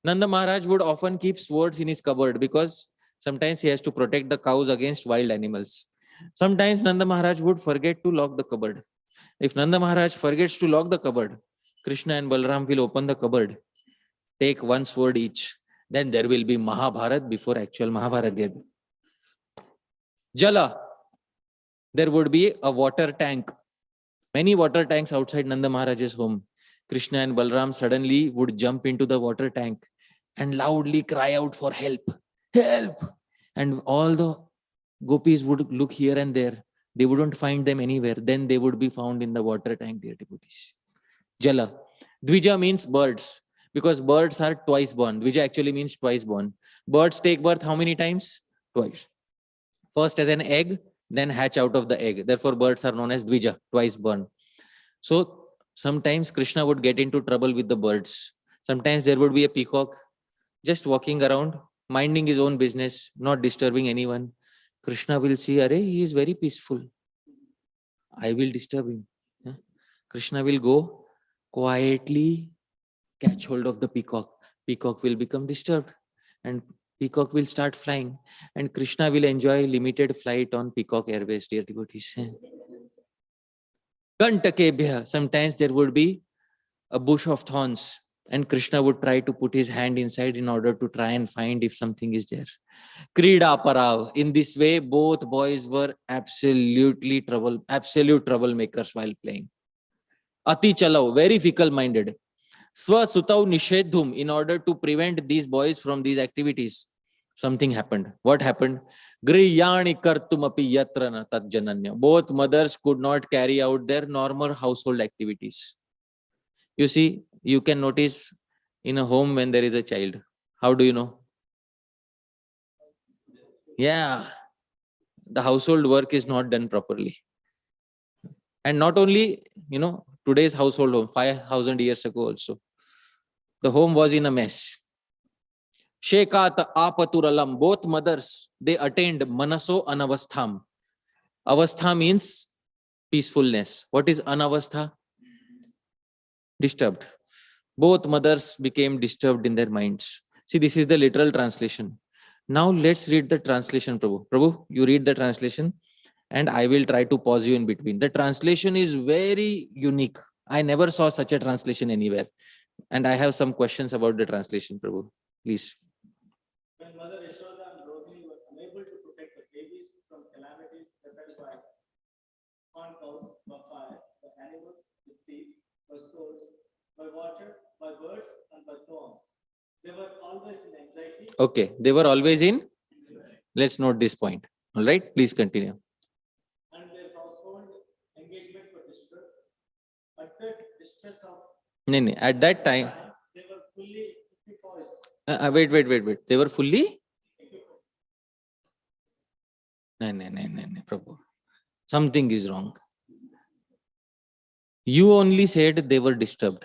Nanda Maharaj would often keep swords in his cupboard because sometimes he has to protect the cows against wild animals. Sometimes Nanda Maharaj would forget to lock the cupboard. If Nanda Maharaj forgets to lock the cupboard, Krishna and Balram will open the cupboard, take one sword each. Then there will be Mahabharat before actual Mahabharat. Jala, there would be a water tank. Many water tanks outside Nanda Maharaj's home. Krishna and Balram suddenly would jump into the water tank and loudly cry out for help. Help! And all the gopis would look here and there. They wouldn't find them anywhere. Then they would be found in the water tank, dear devotees. Jala. Dvija means birds, because birds are twice born. Dvija actually means twice born. Birds take birth how many times? Twice. First as an egg, then hatch out of the egg. Therefore, birds are known as Dvija, twice born. So sometimes Krishna would get into trouble with the birds. Sometimes there would be a peacock just walking around, minding his own business, not disturbing anyone. Krishna will see, Arey, he is very peaceful. I will disturb him. Krishna will go quietly catch hold of the peacock. Peacock will become disturbed and peacock will start flying, and Krishna will enjoy limited flight on Peacock Airways, dear devotees. Kantakebhya, sometimes there would be a bush of thorns and Krishna would try to put his hand inside in order to try and find if something is there. Krida Parav. In this way, both boys were absolute troublemakers while playing. Ati Chalau, very fickle-minded. Swa Sutau Nishedhum, in order to prevent these boys from these activities. Something happened. What happened? Griyani kartumapi yatrana tadjananya. Both mothers could not carry out their normal household activities. You see, you can notice in a home when there is a child. How do you know? Yeah, the household work is not done properly. And not only, today's household home, 5,000 years ago also, the home was in a mess. Shekat apaturalam, both mothers, they attained manaso anavastham. Avastha means peacefulness. What is anavastha? Disturbed. Both mothers became disturbed in their minds. See, this is the literal translation. Now let's read the translation, Prabhu. Prabhu, you read the translation and I will try to pause you in between. The translation is very unique. I never saw such a translation anywhere. And I have some questions about the translation, Prabhu. Please. When Mother Ishoda and Rohini were unable to protect the babies from calamities threatened by corn cows, by fire, by animals, with teeth, by swords, by water, by birds, and by thorns, they were always in anxiety. Okay, they were always in. Let's note this point. All right, please continue. And their household engagement were disturbed. At the distress of At that time, they were fully equipoised. wait. They were fully. No, Prabhu. Something is wrong. You only said they were disturbed.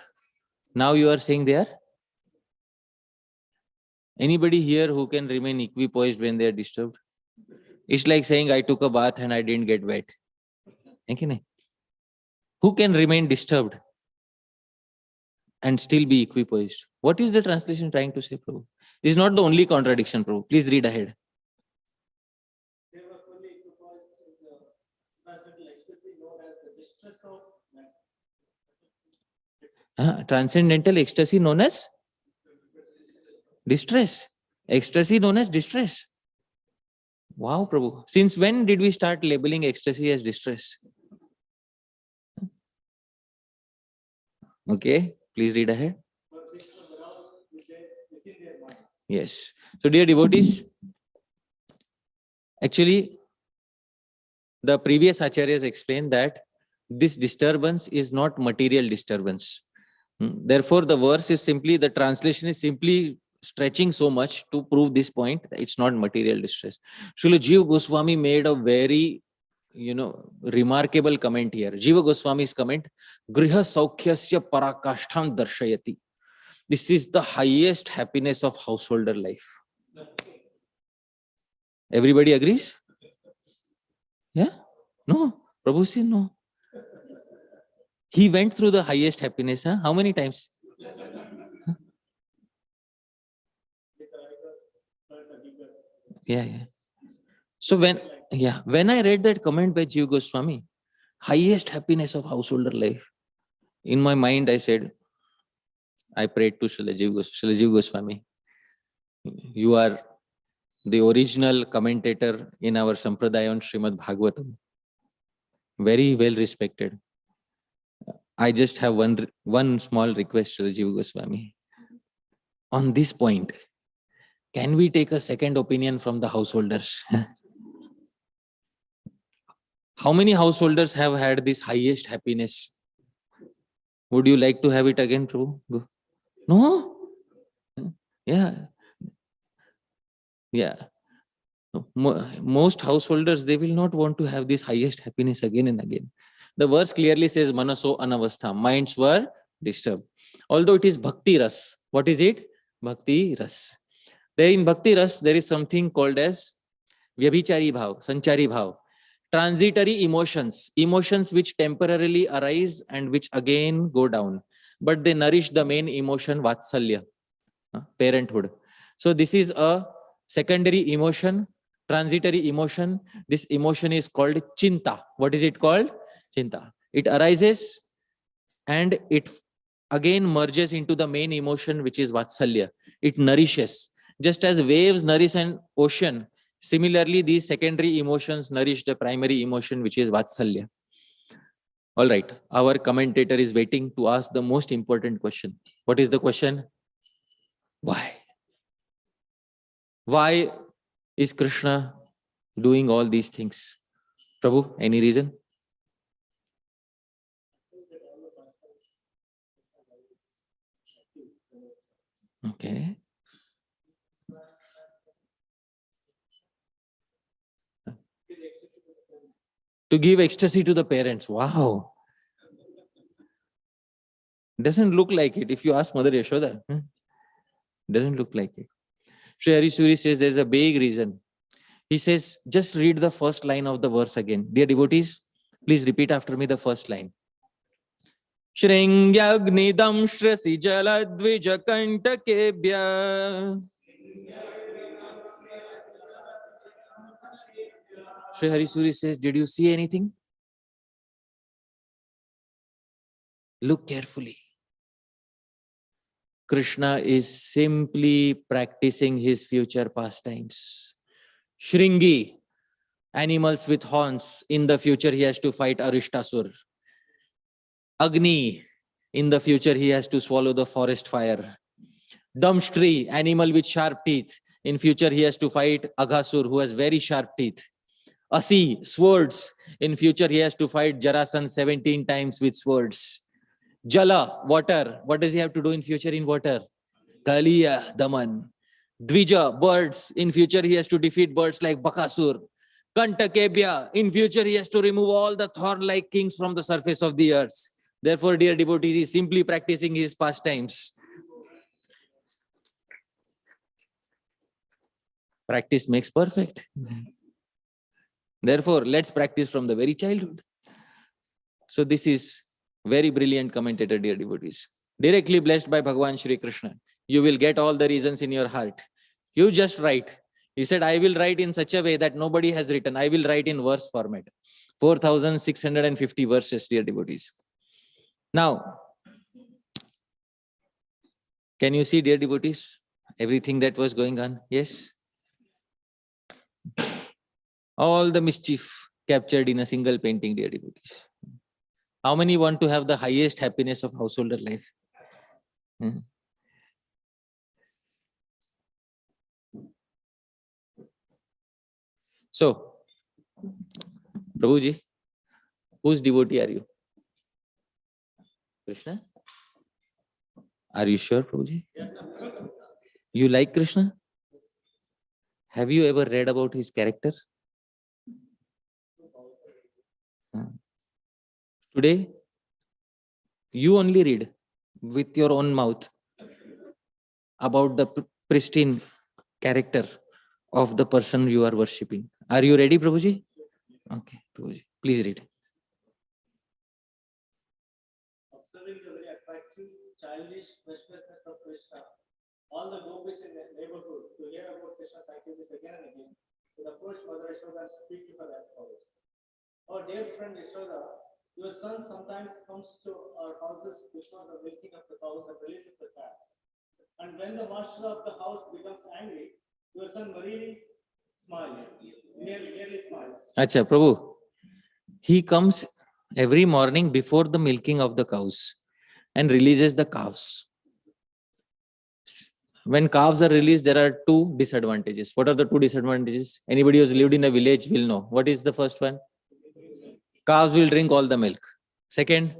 Now you are saying they are. Anybody here who can remain equipoised when they are disturbed? It's like saying I took a bath and I didn't get wet. Who can remain disturbed and still be equipoised? What is the translation trying to say, Prabhu? This is not the only contradiction, Prabhu. Please read ahead. They were fully equipoised in the transcendental ecstasy known as the distress of man. Transcendental ecstasy known as distress. Ecstasy known as distress. Wow, Prabhu. Since when did we start labeling ecstasy as distress? Okay, please read ahead. Yes. So, dear devotees, actually, the previous acharyas explained that this disturbance is not material disturbance. Therefore, the verse is simply, the translation is simply stretching so much to prove this point. It's not material distress. Srila Jiva Goswami made a very, remarkable comment here. Jiva Goswami's comment, Griha Saukhyasya Parakashtham Darshayati. This is the highest happiness of householder life. Everybody agrees? Yeah? No, Prabhu said no. He went through the highest happiness. Huh? How many times? Huh? Yeah. So when I read that comment by Jiva Goswami, highest happiness of householder life, in my mind I said, I prayed to Srila Jiva Goswami. You are the original commentator in our Sampradaya on Srimad Bhagavatam. Very well respected. I just have one small request to the Jiva Goswami. On this point, can we take a second opinion from the householders? How many householders have had this highest happiness? Would you like to have it again, Prabhu? No? Yeah. Most householders, they will not want to have this highest happiness again and again. The verse clearly says, Manaso anavastha, minds were disturbed. Although it is bhakti ras. What is it? Bhakti ras. There in bhakti ras, there is something called as vyabhichari bhav, sanchari bhav. Transitory emotions, emotions which temporarily arise and which again go down. But they nourish the main emotion, vatsalya, parenthood. So this is a secondary emotion, transitory emotion. This emotion is called chinta. What is it called? Chinta. It arises and it again merges into the main emotion, which is vatsalya. It nourishes. Just as waves nourish an ocean, similarly, these secondary emotions nourish the primary emotion, which is vatsalya. All right. Our commentator is waiting to ask the most important question. What is the question? Why? Why is Krishna doing all these things? Prabhu, any reason? Okay. To give ecstasy to the parents. Wow. Doesn't look like it. If you ask Mother Yashoda, doesn't look like it. Sri Harisuri says there's a big reason. He says, just read the first line of the verse again. Dear devotees, please repeat after me the first line. Shringyagni shrasi jaladvija kantakebhya. Sri Harisuri says, did you see anything? Look carefully. Krishna is simply practicing his future pastimes. Shringi, animals with horns. In the future, he has to fight Arishtasur. Agni, in the future, he has to swallow the forest fire. Damstri, animal with sharp teeth. In future, he has to fight Aghasur, who has very sharp teeth. Asi, swords. In future, he has to fight Jarasan 17 times with swords. Jala, water. What does he have to do in future in water? Kaliya, Daman. Dvija, birds. In future, he has to defeat birds like Bakasur. Kantakebhya. In future, he has to remove all the thorn-like kings from the surface of the earth. Therefore, dear devotees, he is simply practicing his pastimes. Practice makes perfect. Therefore, let's practice from the very childhood. So this is very brilliant commentator, dear devotees. Directly blessed by Bhagavan Shri Krishna. You will get all the reasons in your heart. You just write. He said, I will write in such a way that nobody has written. I will write in verse format. 4,650 verses, dear devotees. Now, can you see, dear devotees, everything that was going on? Yes? All the mischief captured in a single painting, dear devotees. How many want to have the highest happiness of householder life? So, Prabhuji, whose devotee are you? Krishna? Are you sure, Prabhuji? You like Krishna? Have you ever read about his character? Today, you only read with your own mouth about the pristine character of the person you are worshipping. Are you ready, Prabhuji? Okay, Prabhuji. Please read. Observing the very attractive, childish restlessness of Krishna, all the gopis in the neighborhood to hear about Krishna's activities again and again would approach Mother Ishoda and speak to her as follows. Our dear friend Ishoda, your son sometimes comes to our houses before the milking of the cows and releases the calves. And when the master of the house becomes angry, your son merely smiles, merely smiles. Acha, Prabhu. He comes every morning before the milking of the cows and releases the calves. When calves are released, there are two disadvantages. What are the two disadvantages? Anybody who's lived in a village will know. What is the first one? Calves will drink all the milk. Second?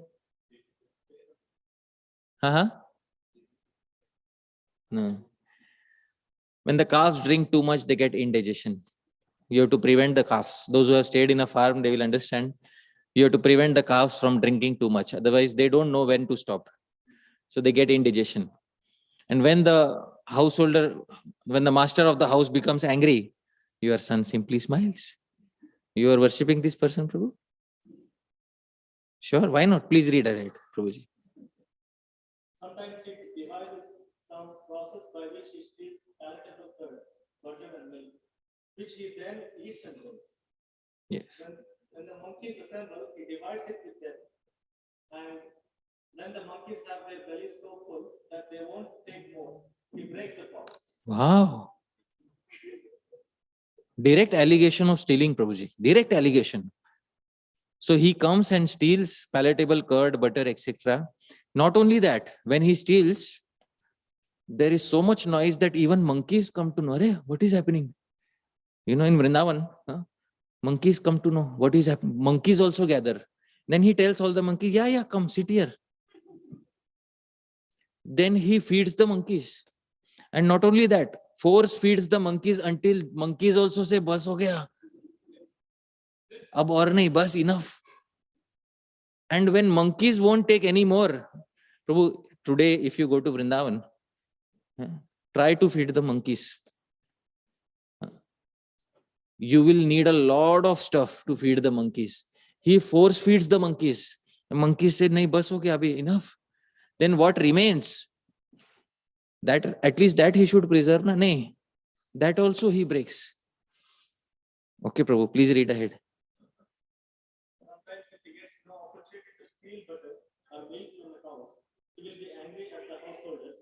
No. When the calves drink too much, they get indigestion. You have to prevent the calves. Those who have stayed in a farm, they will understand. You have to prevent the calves from drinking too much. Otherwise, they don't know when to stop. So they get indigestion. And when the master of the house becomes angry, your son simply smiles. You are worshipping this person, Prabhu? Sure, why not? Please read ahead, Prabhuji. Sometimes he devises some process by which he steals palatable curd, butter, and milk, which he then eats and drinks. Yes. When the monkeys assemble, he divides it with them. And then the monkeys have their bellies so full that they won't take more. He breaks the pots. Wow. Direct allegation of stealing, Prabhuji. Direct allegation. So he comes and steals palatable curd, butter, etc. Not only that, when he steals, there is so much noise that even monkeys come to know, what is happening? In Vrindavan, monkeys come to know what is happening. Monkeys also gather. Then he tells all the monkeys, yeah, come sit here. Then he feeds the monkeys. And not only that, force feeds the monkeys until monkeys also say, bas ho gaya. Ab aur nahi, bas, enough. And when monkeys won't take any more, Prabhu, today if you go to Vrindavan, try to feed the monkeys. You will need a lot of stuff to feed the monkeys. He force feeds the monkeys. The monkeys say, nahi, bas ho gaya, abhi, enough. Then what remains? That at least that he should preserve, na? Nahi. That also he breaks. Okay, Prabhu, please read ahead. Sometimes if he gets no opportunity to steal butter or milk from the cows, he will be angry at the householders.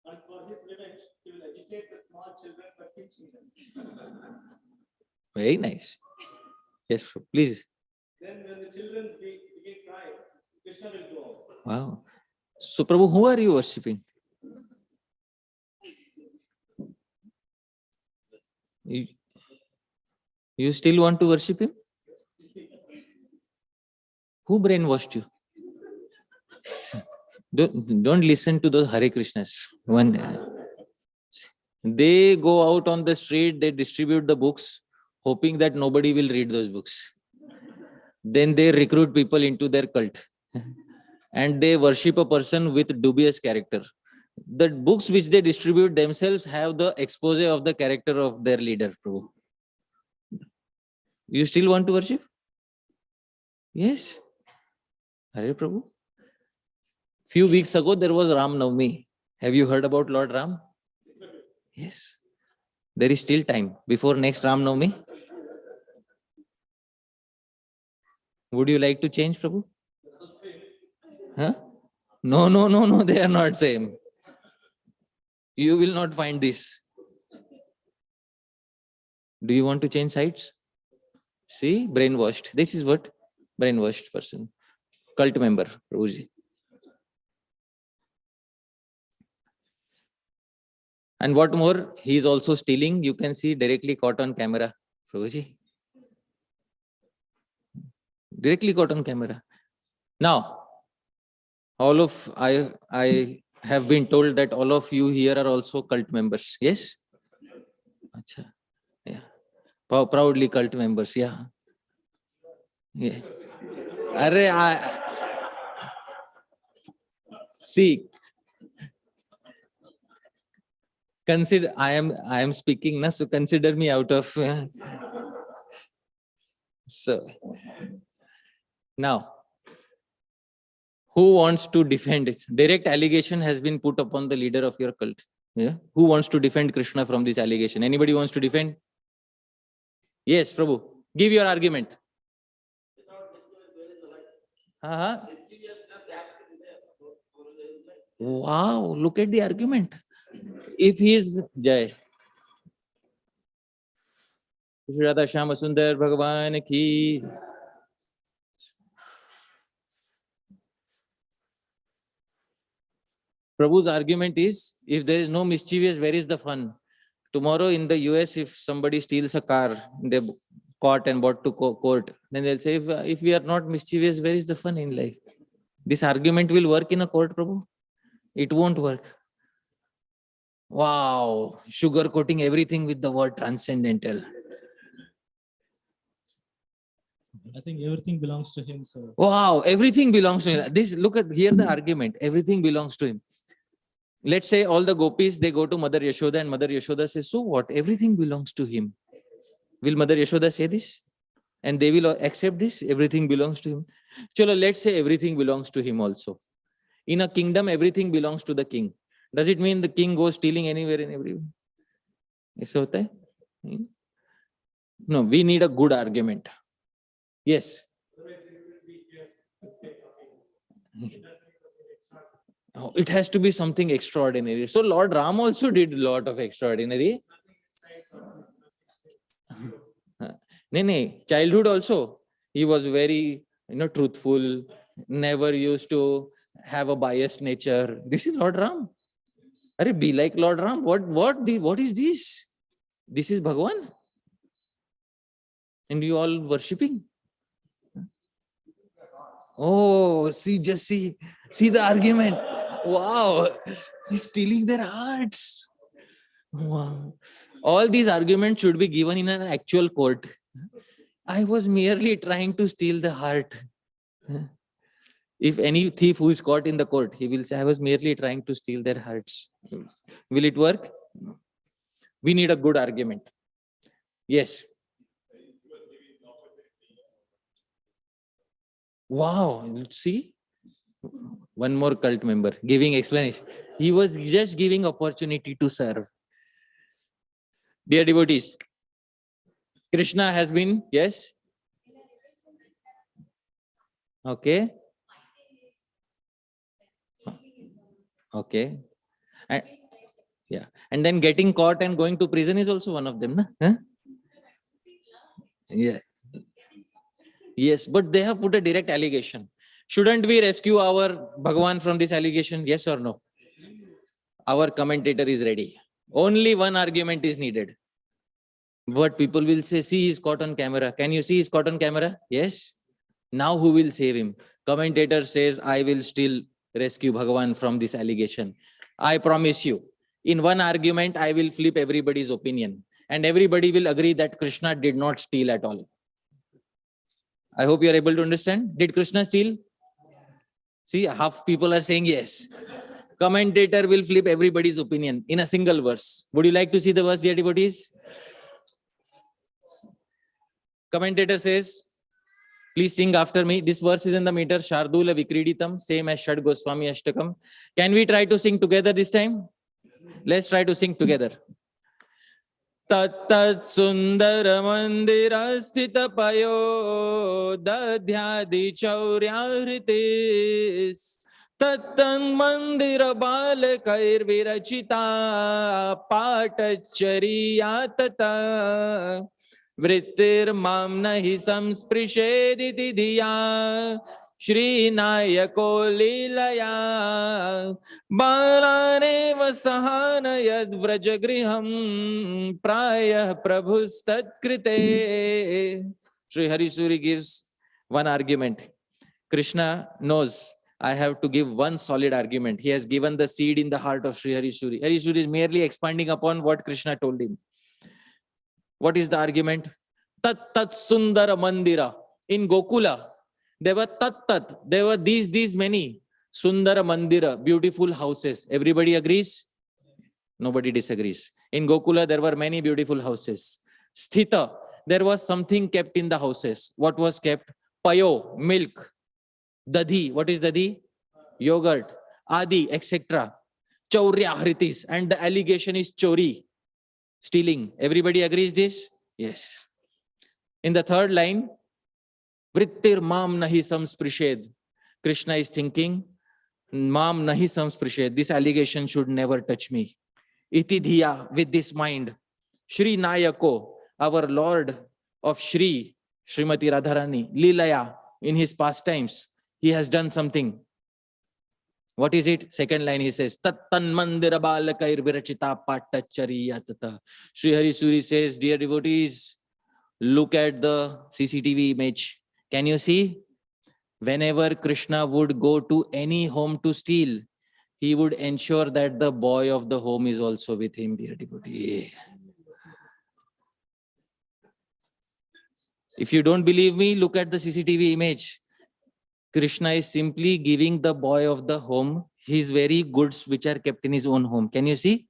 And for his revenge, he will agitate the small children by pinching them. Very nice. Yes, please. Then when the children begin crying, Krishna will go out. Wow. So, Prabhu, who are you worshipping? You still want to worship him? Who brainwashed you? Don't listen to those Hare Krishnas. They go out on the street, they distribute the books, hoping that nobody will read those books. Then they recruit people into their cult. And they worship a person with dubious character. The books which they distribute themselves have the expose of the character of their leader, Prabhu. You still want to worship? Yes. Hare Prabhu. Few weeks ago, there was Ram Navami. Have you heard about Lord Ram? Yes. There is still time before next Ram Navami. Would you like to change, Prabhu? Huh? No, they are not same. You will not find this. Do you want to change sides? See, brainwashed. This is what brainwashed person. Cult member, Prabhuji. And what more, he is also stealing. You can see directly caught on camera, Prabhuji. Directly caught on camera. Now, I have been told that all of you here are also cult members. Yes? Achha. Yeah. Proudly cult members. Yeah. Yeah. See, consider I am speaking now, so consider me out of so Now, who wants to defend it? Direct allegation has been put upon the leader of your cult. Yeah. Who wants to defend Krishna from this allegation? Anybody wants to defend? Yes, Prabhu. Give your argument. Wow, look at the argument. If he is Jai. Shri Radha Shyama Sundar Bhagavan ki. Prabhu's argument is, if there is no mischievous, where is the fun? Tomorrow in the US, if somebody steals a car, they caught and brought to court, then they'll say, if we are not mischievous, where is the fun in life? This argument will work in a court, Prabhu? It won't work. Wow, sugarcoating everything with the word transcendental. I think everything belongs to him, sir. Wow, everything belongs to him. This, look at here the argument. Everything belongs to him. Let's say all the gopis, they go to Mother Yashoda and Mother Yashoda says, so what? Everything belongs to him. Will Mother Yashoda say this? And they will accept this? Everything belongs to him. Chalo, let's say everything belongs to him also. In a kingdom, everything belongs to the king. Does it mean the king goes stealing anywhere and everywhere? Aisa hota hai? No, we need a good argument. Yes. Oh, it has to be something extraordinary. So Lord Ram also did a lot of extraordinary. No, childhood also. He was very, truthful, never used to have a biased nature. This is Lord Ram. Arey, be like Lord Ram. What is this? This is Bhagwan. And you all worshipping. Oh, see the argument. Wow, he's stealing their hearts. Wow. All these arguments should be given in an actual court. I was merely trying to steal the heart. If any thief who is caught in the court, he will say, I was merely trying to steal their hearts. Will it work? We need a good argument. Yes. Wow, see? One more cult member giving explanation. He was just giving opportunity to serve. Dear devotees, Krishna has been, yes? Okay. Okay. And, yeah. And then getting caught and going to prison is also one of them. Na? Huh? Yeah. Yes, but they have put a direct allegation. Shouldn't we rescue our Bhagavan from this allegation? Yes or no? Our commentator is ready. Only one argument is needed. But people will say, see, he's caught on camera. Can you see he's caught on camera? Yes. Now who will save him? Commentator says, I will still rescue Bhagavan from this allegation. I promise you, in one argument, I will flip everybody's opinion. And everybody will agree that Krishna did not steal at all. I hope you are able to understand. Did Krishna steal? See, half people are saying yes. Commentator will flip everybody's opinion in a single verse. Would you like to see the verse, dear devotees? Commentator says, please sing after me. This verse is in the meter, Shardula Vikriditam, same as Shad Goswami Ashtakam. Can we try to sing together this time? Let's try to sing together. Tat sundara mandira sthita payo dadhyadi chauryahritis tattang mandira balakair virachita patachariyatata vrittir mam nahi samsprishediti dhiya Shri Nayako Lilaya Balane Vasahanayad Vrajagriham Praya Prabhustat-krite. Shri Harisuri gives one argument. Krishna knows I have to give one solid argument. He has given the seed in the heart of Shri Harisuri. Harisuri is merely expanding upon what Krishna told him. What is the argument? Tat Sundara Mandira. In Gokula, there were there were these many Sundara Mandira, beautiful houses. Everybody agrees? Nobody disagrees. In Gokula, there were many beautiful houses. Sthita, there was something kept in the houses. What was kept? payo, milk, dadhi, what is dadhi? Yogurt, adi, etc. Chaurya hritis, and the allegation is chori, stealing. Everybody agrees this? Yes. In the third line, vrittir mam nahi samsprished. Krishna is thinking, mam nahi samsprished. This allegation should never touch me. Iti dhiya, with this mind. Shri Nayako, our Lord of Shri, Srimati Radharani, Lilaya, in his pastimes, he has done something. What is it? Second line he says, Tattan mandira balakair virachita patachariyatata. Sri Hari Suri says, dear devotees, look at the CCTV image. Can you see? Whenever Krishna would go to any home to steal, he would ensure that the boy of the home is also with him, dear devotee. If you don't believe me, look at the CCTV image. Krishna is simply giving the boy of the home his very goods which are kept in his own home. Can you see?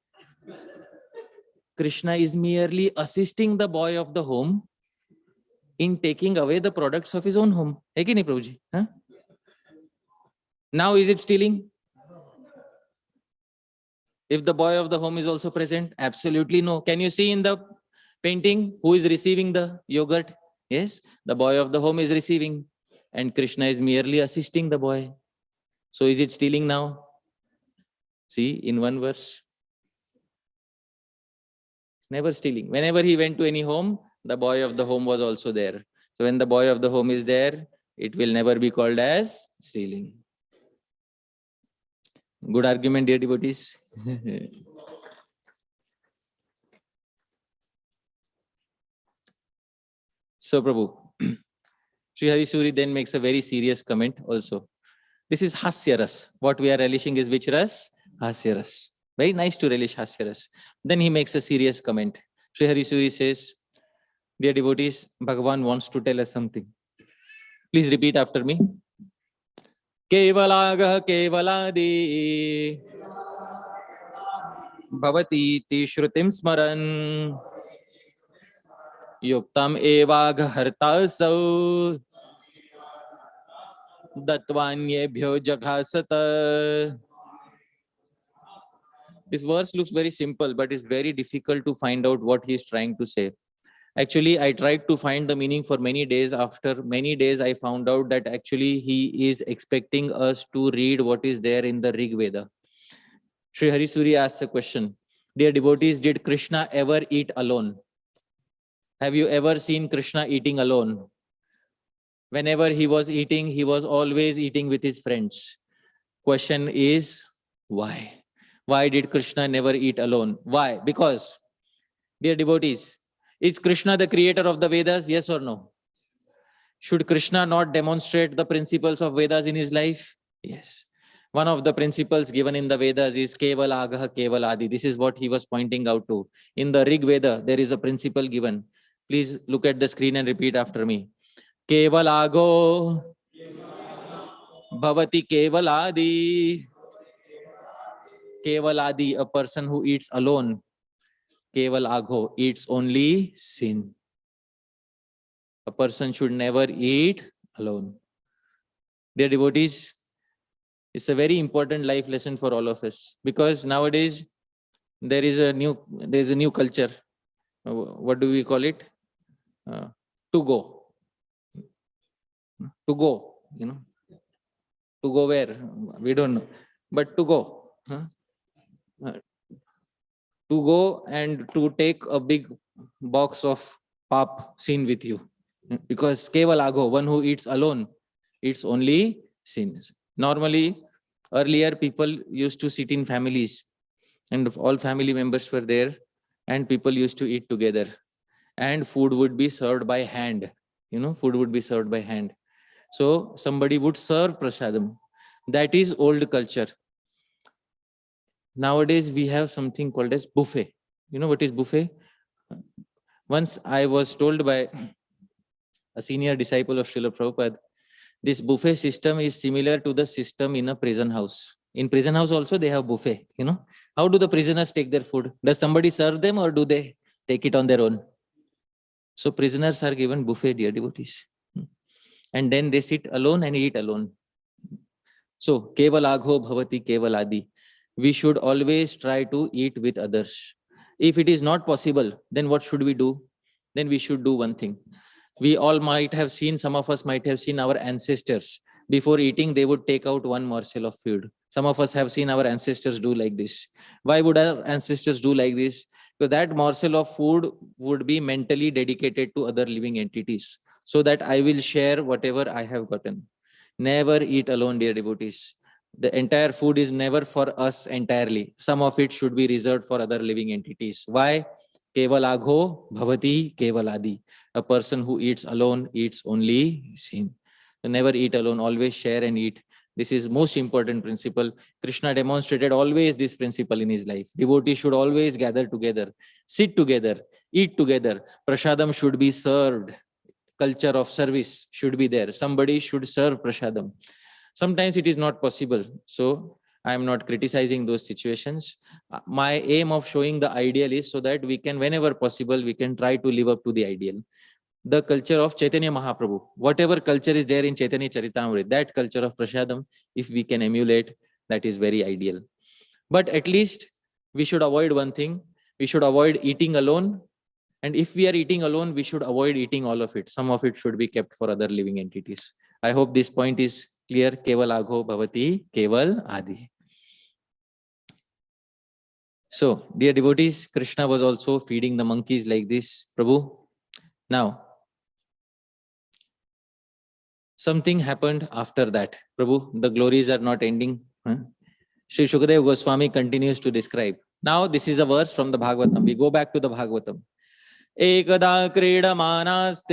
Krishna is merely assisting the boy of the home in taking away the products of his own home. Hai ki nahi, Prabhuji? Huh? Now is it stealing? If the boy of the home is also present? Absolutely no. Can you see in the painting who is receiving the yogurt? Yes, the boy of the home is receiving, and Krishna is merely assisting the boy. So is it stealing now? See, in one verse. Never stealing. Whenever he went to any home, the boy of the home was also there. So when the boy of the home is there, it will never be called as stealing. Good argument, dear devotees. So Prabhu, Sri Hari Suri then makes a very serious comment also. This is Hasya Ras. What we are relishing is which ras? Hasya Ras. Very nice to relish Hasya Ras. Then he makes a serious comment. Sri Hari Suri says, dear devotees, Bhagavan wants to tell us something. Please repeat after me. Kevalagah kevaladi bhavati ti shrutim smaran yuktam evagh hartasau datvanyebhyo jaghasata. This verse looks very simple, but it's very difficult to find out what he is trying to say. Actually, I tried to find the meaning for many days. After many days, I found out that actually he is expecting us to read what is there in the Rig Veda. Sri Hari Suri asks a question. Dear devotees, did Krishna ever eat alone? Have you ever seen Krishna eating alone? Whenever he was eating, he was always eating with his friends. Question is, why? Why did Krishna never eat alone? Why? Because, dear devotees, is Krishna the creator of the Vedas? Yes or no? Should Krishna not demonstrate the principles of Vedas in his life? Yes. One of the principles given in the Vedas is Kevalagah Kevaladi. This is what he was pointing out to. In the Rig Veda, there is a principle given. Please look at the screen and repeat after me. Kevalago Bhavati Kevaladi. Kevaladi, a person who eats alone. Kevalagho, eats only sin. A person should never eat alone. Dear devotees, it's a very important life lesson for all of us, because nowadays there is a new culture. What do we call it? To go. To go, you know. To go where? We don't know. But to go. To go and to take a big box of pap sin with you. Because Kevalago, one who eats alone, eats only sins. Normally, earlier people used to sit in families and all family members were there and people used to eat together. And food would be served by hand. You know, food would be served by hand. So somebody would serve prasadam. That is old culture. Nowadays, we have something called as buffet. You know what is buffet? Once I was told by a senior disciple of Srila Prabhupada, this buffet system is similar to the system in a prison house. In prison house also, they have buffet. You know, how do the prisoners take their food? Does somebody serve them or do they take it on their own? So prisoners are given buffet, dear devotees. and then they sit alone and eat alone. So, kevalagho bhavati kevaladi. We should always try to eat with others. If it is not possible, then what should we do? Then we should do one thing. We all might have seen, some of us might have seen our ancestors. Before eating, they would take out one morsel of food. Some of us have seen our ancestors do like this. Why would our ancestors do like this? Because that morsel of food would be mentally dedicated to other living entities, so that I will share whatever I have gotten. Never eat alone, dear devotees. The entire food is never for us entirely. Some of it should be reserved for other living entities. Why? Kevalagho bhavati kevaladi. A person who eats alone eats only sin. So never eat alone, always share and eat. This is most important principle. Krishna demonstrated always this principle in his life. Devotees should always gather together, sit together, eat together. Prasadam should be served. Culture of service should be there. Somebody should serve prasadam. Sometimes it is not possible. So I am not criticizing those situations. My aim of showing the ideal is so that we can, whenever possible, we can try to live up to the ideal. The culture of Chaitanya Mahaprabhu, whatever culture is there in Chaitanya Charitamrita, that culture of prasadam, if we can emulate, that is very ideal. But at least we should avoid one thing. We should avoid eating alone. And if we are eating alone, we should avoid eating all of it. Some of it should be kept for other living entities. I hope this point is clear. Keval agho bhavati, keval adi. So, dear devotees, Krishna was also feeding the monkeys like this. Prabhu, now, something happened after that. Prabhu, the glories are not ending. Sri Shukadeva Goswami continues to describe. Now, this is a verse from the Bhagavatam. We go back to the Bhagavatam. Ekada kridamanaste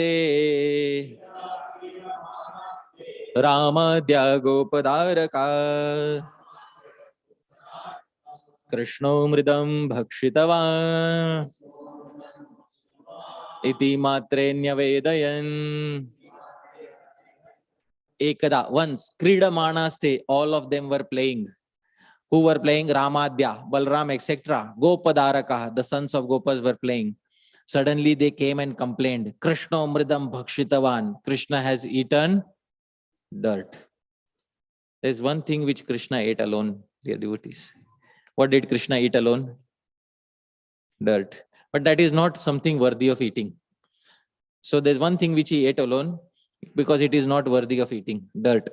Ramadya Gopadaraka Krishno mridam bhakshitavan iti matre nyavedayan. Ekada, once, kridamanaste, all of them were playing. Who were playing? Ramadya, Balram, etc. Gopadaraka, the sons of Gopas were playing. Suddenly they came and complained, Krishna mridam bhakshitavan. Krishna has eaten dirt. There's one thing which Krishna ate alone, dear devotees. What did Krishna eat alone? Dirt. But that is not something worthy of eating. So there's one thing which he ate alone because it is not worthy of eating. Dirt.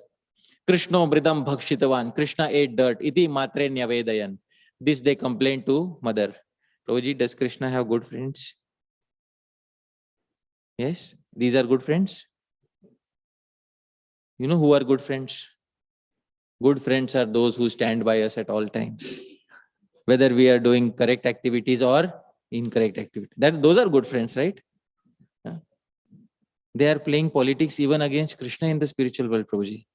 Krishna mridam bhakshitavan. Krishna ate dirt. Iti matre nyavedayan. This they complained to mother. Prabhuji, does Krishna have good friends? Yes, these are good friends. You know who are good friends? Good friends are those who stand by us at all times, whether we are doing correct activities or incorrect activities. Those are good friends, right? They are playing politics even against Krishna in the spiritual world, Prabhuji.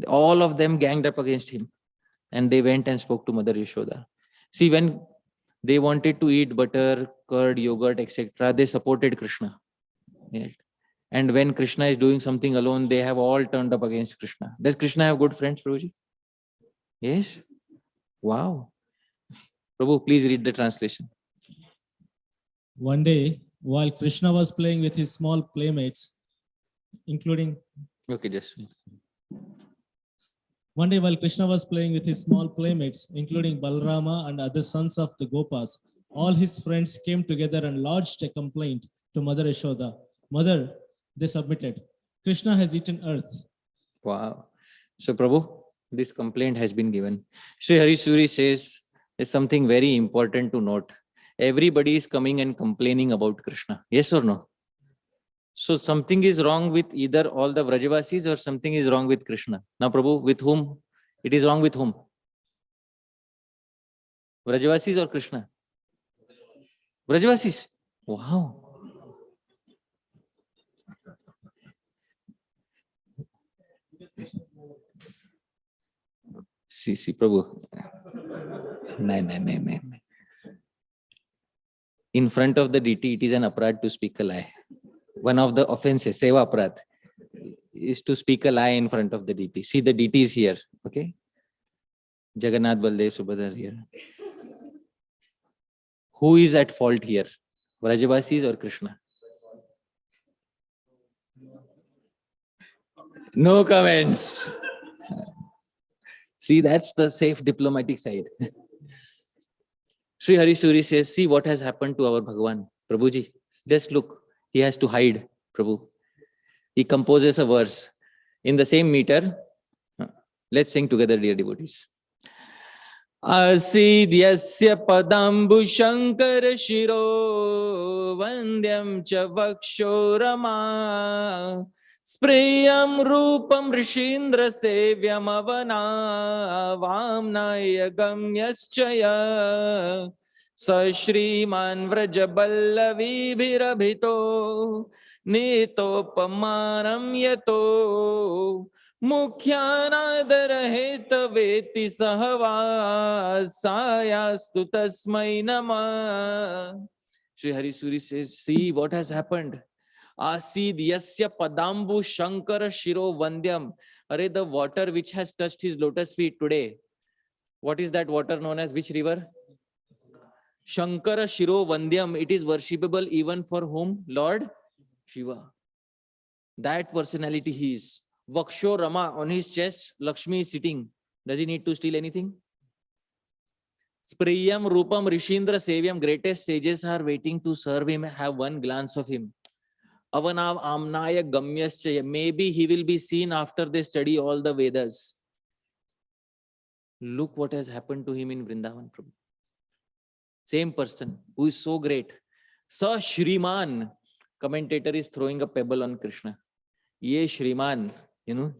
All of them ganged up against him, and they went and spoke to Mother Ishoda. See, when they wanted to eat butter, curd, yogurt, etc., they supported Krishna. Right? And when Krishna is doing something alone, they have all turned up against Krishna. Does Krishna have good friends, Prabhuji? Yes. Wow. Prabhu, please read the translation. One day, while Krishna was playing with his small playmates, including Okay, just. One day, while Krishna was playing with his small playmates, including Balarama and other sons of the Gopas, all his friends came together and lodged a complaint to Mother Ishoda. Mother, they submitted, Krishna has eaten earth. Wow. So, Prabhu, this complaint has been given. Sri Harisuri says there's something very important to note. Everybody is coming and complaining about Krishna. Yes or no? So something is wrong with either all the Vrajavasis or something is wrong with Krishna. Now, Prabhu, with whom? It is wrong with whom? Vrajavasis or Krishna? Vrajavasis. Wow. See, Prabhu. No. In front of the deity, it is an aparad to speak a lie. One of the offenses, seva aparad, is to speak a lie in front of the deity. See, the deity is here. Okay? Jagannath, Baldev, Subhadra here. Who is at fault here? Vrajavasis or Krishna? No comments. See, that's the safe diplomatic side. Sri Hari Suri says, see what has happened to our Bhagavan. Prabhuji, just look. He has to hide, Prabhu. He composes a verse in the same meter. Let's sing together, dear devotees. Asidyasya padambu shankar shiro vandyam cha vaksho rama spriyam rupam rishindra sevyam avana vamnaya gamyaschaya sashriman vrajaballavi bhirabhito nitopamanam yato मुख्यानादरहेतवेति सहवासायास्तु तस्मै नमः. Sri Hari Suri says, see what has happened. Asid yasya padambu shankara shiro vandyam. Are the water which has touched his lotus feet today. What is that water known as which river? Shankara shiro vandyam. It is worshipable even for whom? Lord Shiva. That personality he is. Vaksho Rama, on his chest, Lakshmi is sitting. Does he need to steal anything? Spriyam Rupam Rishindra Sevyam, greatest sages are waiting to serve him, have one glance of him. Avanav Amnaya Gamyaschaya, maybe he will be seen after they study all the Vedas. Look what has happened to him in Vrindavan, Prabhu. Same person who is so great. Sa Shriman, commentator is throwing a pebble on Krishna. Ye Shriman. You know,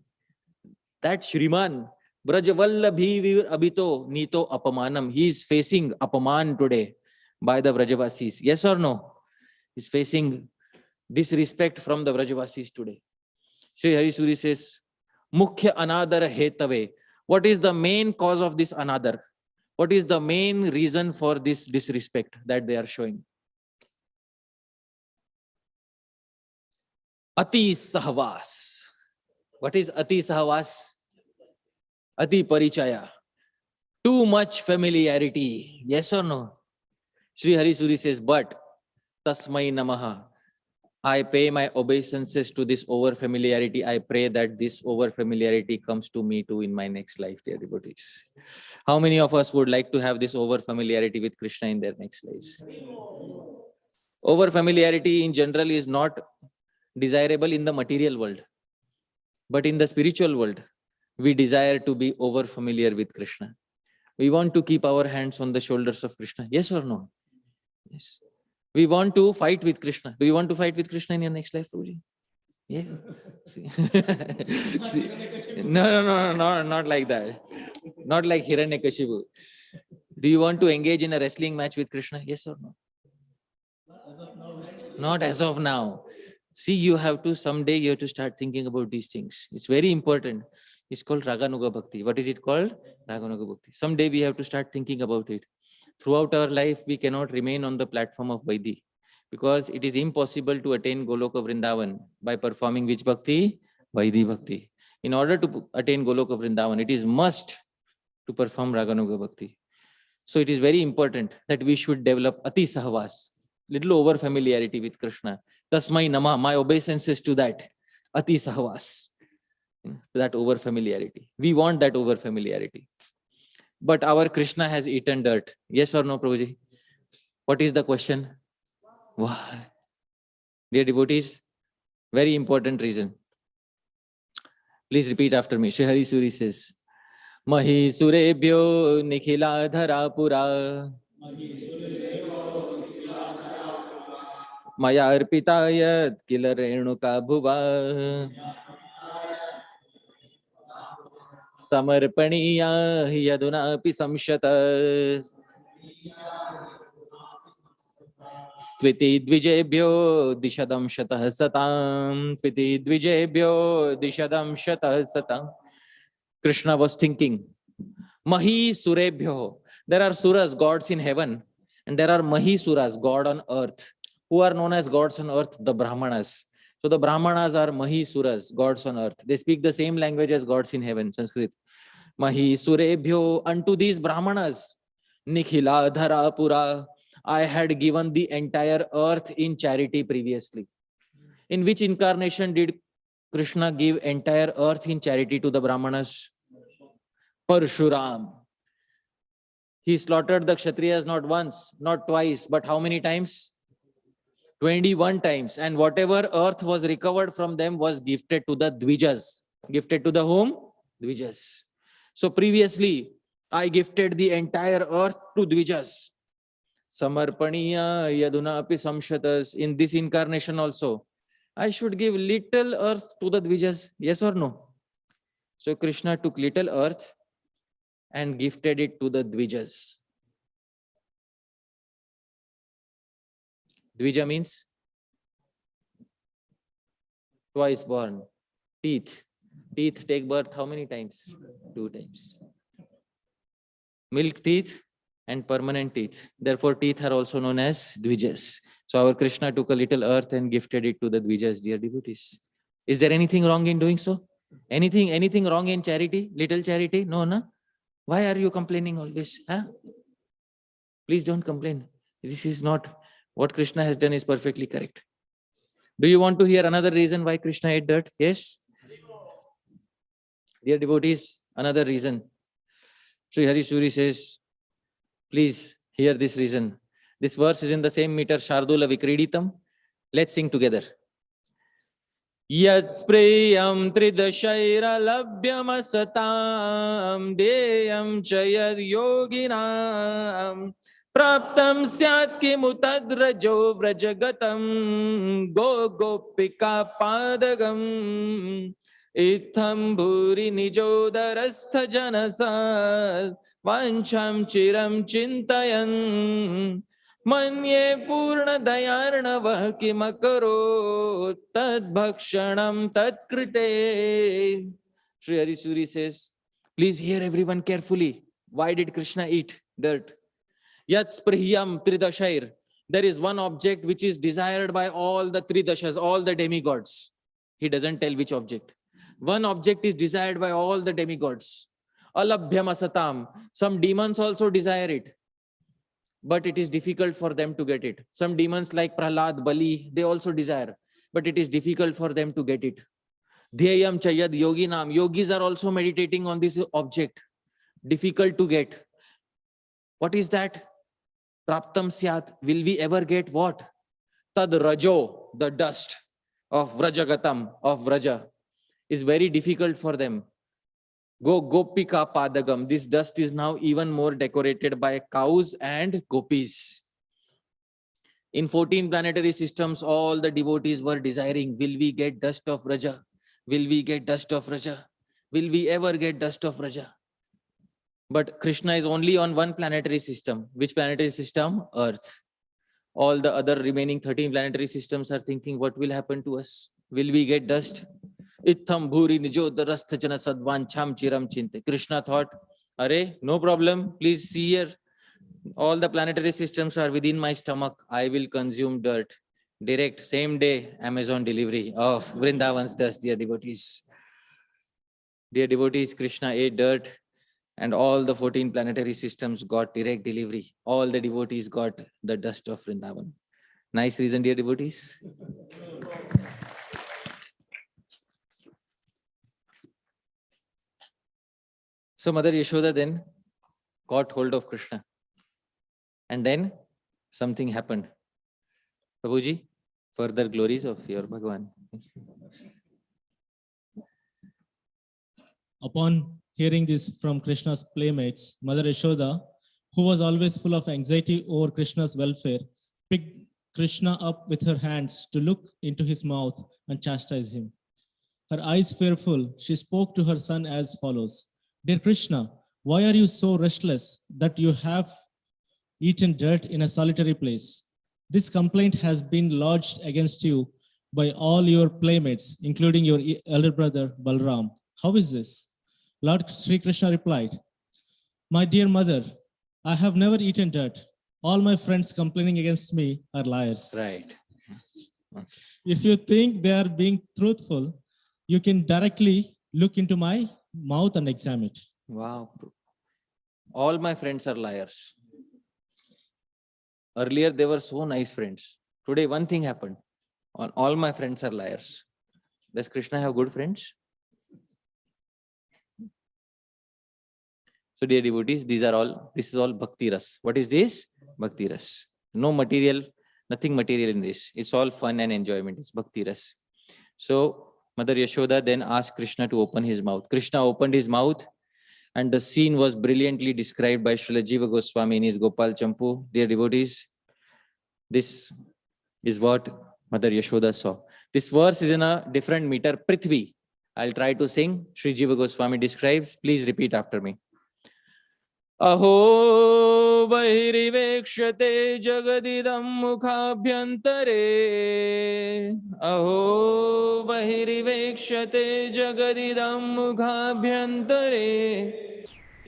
that Shriman, Brajavallabhi Abhito Nito Apamanam, he is facing Apaman today by the Vrajavasis. Yes or no? He is facing disrespect from the Vrajavasis today. Sri Hari Suri says, Mukhya Anadara Hetave. What is the main cause of this anadar? What is the main reason for this disrespect that they are showing? Ati Sahavas. What is Ati Sahavas? Ati Parichaya. Too much familiarity. Yes or no? Sri Hari Suri says, but Tasmai Namaha. I pay my obeisances to this over familiarity. I pray that this over familiarity comes to me too in my next life, dear devotees. How many of us would like to have this over familiarity with Krishna in their next lives? Over familiarity in general is not desirable in the material world. But in the spiritual world, we desire to be over familiar with Krishna. We want to keep our hands on the shoulders of Krishna. Yes or no? Yes. We want to fight with Krishna. Do you want to fight with Krishna in your next life, Prabhuji? Yeah. See. See. No, not like that. Not like Hiranyakashipu. Do you want to engage in a wrestling match with Krishna? Yes or no? Not as of now. See, you have to, someday you have to start thinking about these things. It's very important. It's called Raganuga Bhakti. What is it called? Raganuga Bhakti. Someday we have to start thinking about it. Throughout our life, we cannot remain on the platform of Vaidhi because it is impossible to attain Goloka Vrindavan by performing which Bhakti? Vaidhi Bhakti. In order to attain Goloka Vrindavan, it is must to perform Raganuga Bhakti. So it is very important that we should develop Ati Sahavas, little over familiarity with Krishna. Tasmai Nama, my obeisances to that. Ati Sahavas, that over familiarity. We want that over familiarity. But our Krishna has eaten dirt. Yes or no, Prabhuji? What is the question? Why? Dear devotees, very important reason. Please repeat after me. Sri Hari Suri says, Mahi Surebhyo Nikhila Dharapura Maya Arpitayat Kila Renuka Bhuva Samarpaniya Yaduna Api Samshata Tviti Dvijebhyo Dishadam Shatah Satam Tviti Dvijebhyo Dishadam Shatah Satam. Krishna was thinking, Mahi Surebhyo. There are Suras, gods in heaven, and there are Mahi Suras, God on earth. Who are known as gods on earth? The Brahmanas. So the Brahmanas are Mahi Suras, gods on earth. They speak the same language as gods in heaven, Sanskrit. Mahi Surebhyo, unto these Brahmanas, Nikhila Dharapura, I had given the entire earth in charity previously. In which incarnation did Krishna gave entire earth in charity to the Brahmanas? Parshuram. He slaughtered the Kshatriyas not once, not twice, but how many times? 21 times. And whatever earth was recovered from them was gifted to the Dvijas. Gifted to the whom? Dvijas. So previously, I gifted the entire earth to Dvijas. Samarpaniya yaduna api samshatas. In this incarnation also, I should give little earth to the Dvijas. Yes or no? So Krishna took little earth and gifted it to the Dvijas. Dvija means twice born. Teeth. Teeth take birth how many times? 2 times. Milk teeth and permanent teeth. Therefore, teeth are also known as Dvijas. So our Krishna took a little earth and gifted it to the Dvijas, dear devotees. Is there anything wrong in doing so? Anything wrong in charity? Little charity? No, no. Why are you complaining always? Huh? Please don't complain. This is not what Krishna has done is perfectly correct. Do you want to hear another reason why Krishna ate dirt? Yes? Dear devotees, another reason. Sri Hari Suri says, please hear this reason. This verse is in the same meter, Shardula Vikriditam. Let's sing together. Yad sprayam tridashaira labhyam asatam deyam chayad yoginam praptam syat kimutadrajo vrajagatam go gopika padagam itham bhuri nijodarastha janasa vancham chiram chintayan manye purna dayarnavah kimakaro tad bhakshanam tad krite. Sri Hari Suri says, please hear everyone carefully. Why did Krishna eat dirt? Yat spriyam tridashair. There is one object which is desired by all the tridashas, all the demigods. He doesn't tell which object. One object is desired by all the demigods. Alabhyam asatam. Some demons also desire it, but it is difficult for them to get it. Some demons like Prahlad, Bali, they also desire, but it is difficult for them to get it. Dhyayam chayad yoginam. Yogis are also meditating on this object. Difficult to get. What is that? Praptam syat. Will we ever get what? Tad rajo, the dust of Vrajagatam, of Vraja, is very difficult for them. Go gopika padagam. This dust is now even more decorated by cows and gopis. In 14 planetary systems, all the devotees were desiring, will we get dust of Raja? Will we get dust of Raja? Will we ever get dust of Raja? But Krishna is only on one planetary system. Which planetary system? Earth. All the other remaining 13 planetary systems are thinking, what will happen to us? Will we get dust? Itham bhuri nijo darasthajana sadvancham chiram chinte. Krishna thought, Arey, no problem. Please see here. All the planetary systems are within my stomach. I will consume dirt. Direct, same day, Amazon delivery of Vrindavan's dust, dear devotees. Dear devotees, Krishna ate dirt and all the 14 planetary systems got direct delivery. All the devotees got the dust of Vrindavan. Nice reason, dear devotees. So Mother Yashoda then got hold of Krishna. And then something happened. Prabhuji, further glories of your Bhagavan. Upon hearing this from Krishna's playmates, Mother Ishoda, who was always full of anxiety over Krishna's welfare, picked Krishna up with her hands to look into his mouth and chastise him. Her eyes fearful, she spoke to her son as follows. Dear Krishna, why are you so restless that you have eaten dirt in a solitary place? This complaint has been lodged against you by all your playmates, including your elder brother Balram. How is this? Lord Sri Krishna replied, my dear mother, I have never eaten dirt. All my friends complaining against me are liars. Right. If you think they are being truthful, you can directly look into my mouth and examine it. Wow. All my friends are liars. Earlier, they were so nice friends. Today, one thing happened. All my friends are liars. Does Krishna have good friends? So dear devotees, this is all bhakti ras. What is this? Bhakti ras. No material, nothing material in this. It's all fun and enjoyment. It's bhakti ras. So Mother Yashoda then asked Krishna to open his mouth. Krishna opened his mouth and the scene was brilliantly described by Srila Jiva Goswami in his Gopal Champu. Dear devotees, this is what Mother Yashoda saw. This verse is in a different meter, Prithvi. I'll try to sing. Sri Jiva Goswami describes. Please repeat after me. Aho bahirivekshate jagadidam mukhabhyantare. Aho bahirivekshate jagadidam mukhabhyantare.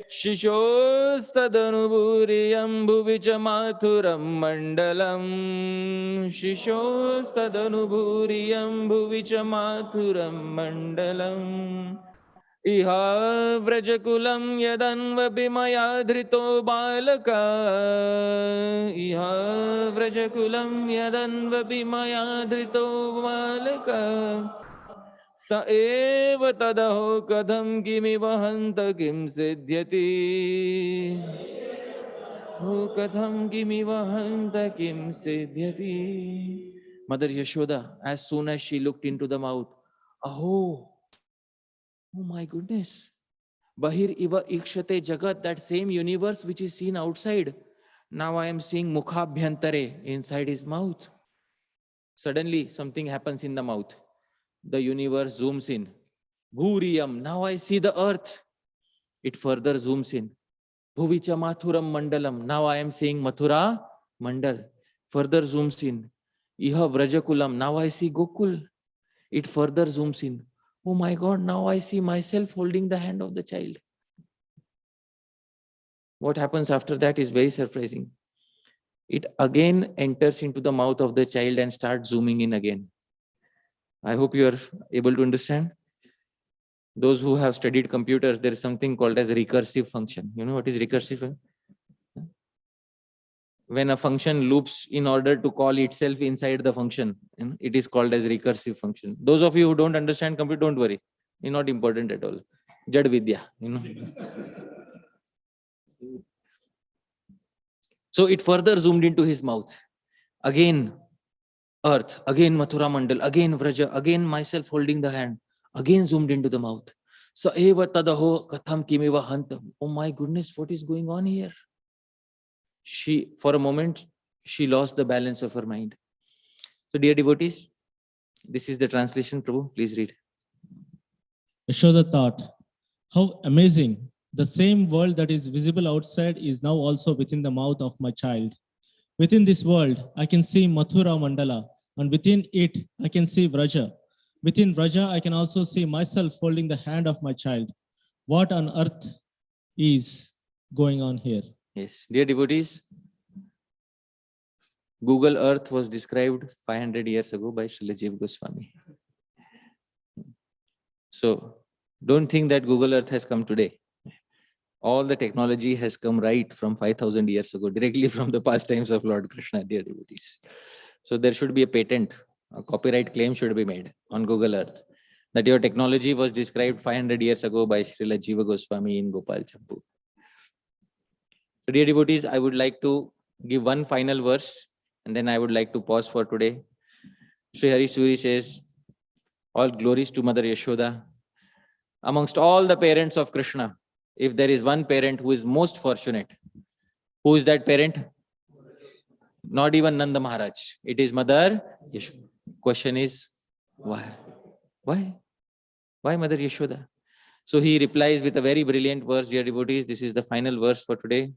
Shishostadhanubhuriyam bhuvicha mathuram mandalam. Shishostadhanubhuriyam bhuvicha mathuram mandalam. Iha vrajakulam yadanvapi maya dhrito balaka. Iha vrajakulam yadanvapi maya dhrito balaka. Sa eva tadaho kadham kimi vahanta kim siddhyati. Ho kadham kimi vahanta kim siddhyati. Mother Yashoda, as soon as she looked into the mouth, oh my goodness. Bahir iva ikshate jagat, that same universe which is seen outside. Now I am seeing mukhabhyantare, inside his mouth. Suddenly something happens in the mouth. The universe zooms in. Bhuriyam, now I see the earth. It further zooms in. Bhuvicha mathuram mandalam, now I am seeing Mathura mandal. Further zooms in. Iha vrajakulam, now I see Gokul. It further zooms in. Oh my God, now I see myself holding the hand of the child. What happens after that is very surprising. It again enters into the mouth of the child and starts zooming in again. I hope you are able to understand. Those who have studied computers, there is something called as recursive function. You know what is recursive? When a function loops in order to call itself inside the function, it is called as recursive function. Those of you who don't understand computer, don't worry. It's not important at all. Jad Vidya, So it further zoomed into his mouth. Again, earth, again Mathura Mandal, again Vraja, again myself holding the hand, again zoomed into the mouth. Sa eva tadaho katham kimiva hantam. Oh my goodness, what is going on here? For a moment, she lost the balance of her mind. So dear devotees, this is the translation, Prabhu, please read. Ishoda thought, how amazing. The same world that is visible outside is now also within the mouth of my child. Within this world, I can see Mathura Mandala, and within it, I can see Vraja. Within Vraja, I can also see myself holding the hand of my child. What on earth is going on here? Yes, dear devotees, Google Earth was described 500 years ago by Srila Jiva Goswami. So don't think that Google Earth has come today. All the technology has come right from 5,000 years ago, directly from the pastimes of Lord Krishna, dear devotees. So there should be a patent, a copyright claim should be made on Google Earth that your technology was described 500 years ago by Srila Jiva Goswami in Gopal Champu. So dear devotees, I would like to give one final verse and then I would like to pause for today. Sri Hari Suri says, all glories to Mother Yashoda. Amongst all the parents of Krishna, if there is one parent who is most fortunate, who is that parent? Not even Nanda Maharaj. It is Mother Yashoda. Question is, why? Why? Why Mother Yashoda? So he replies with a very brilliant verse, dear devotees. This is the final verse for today.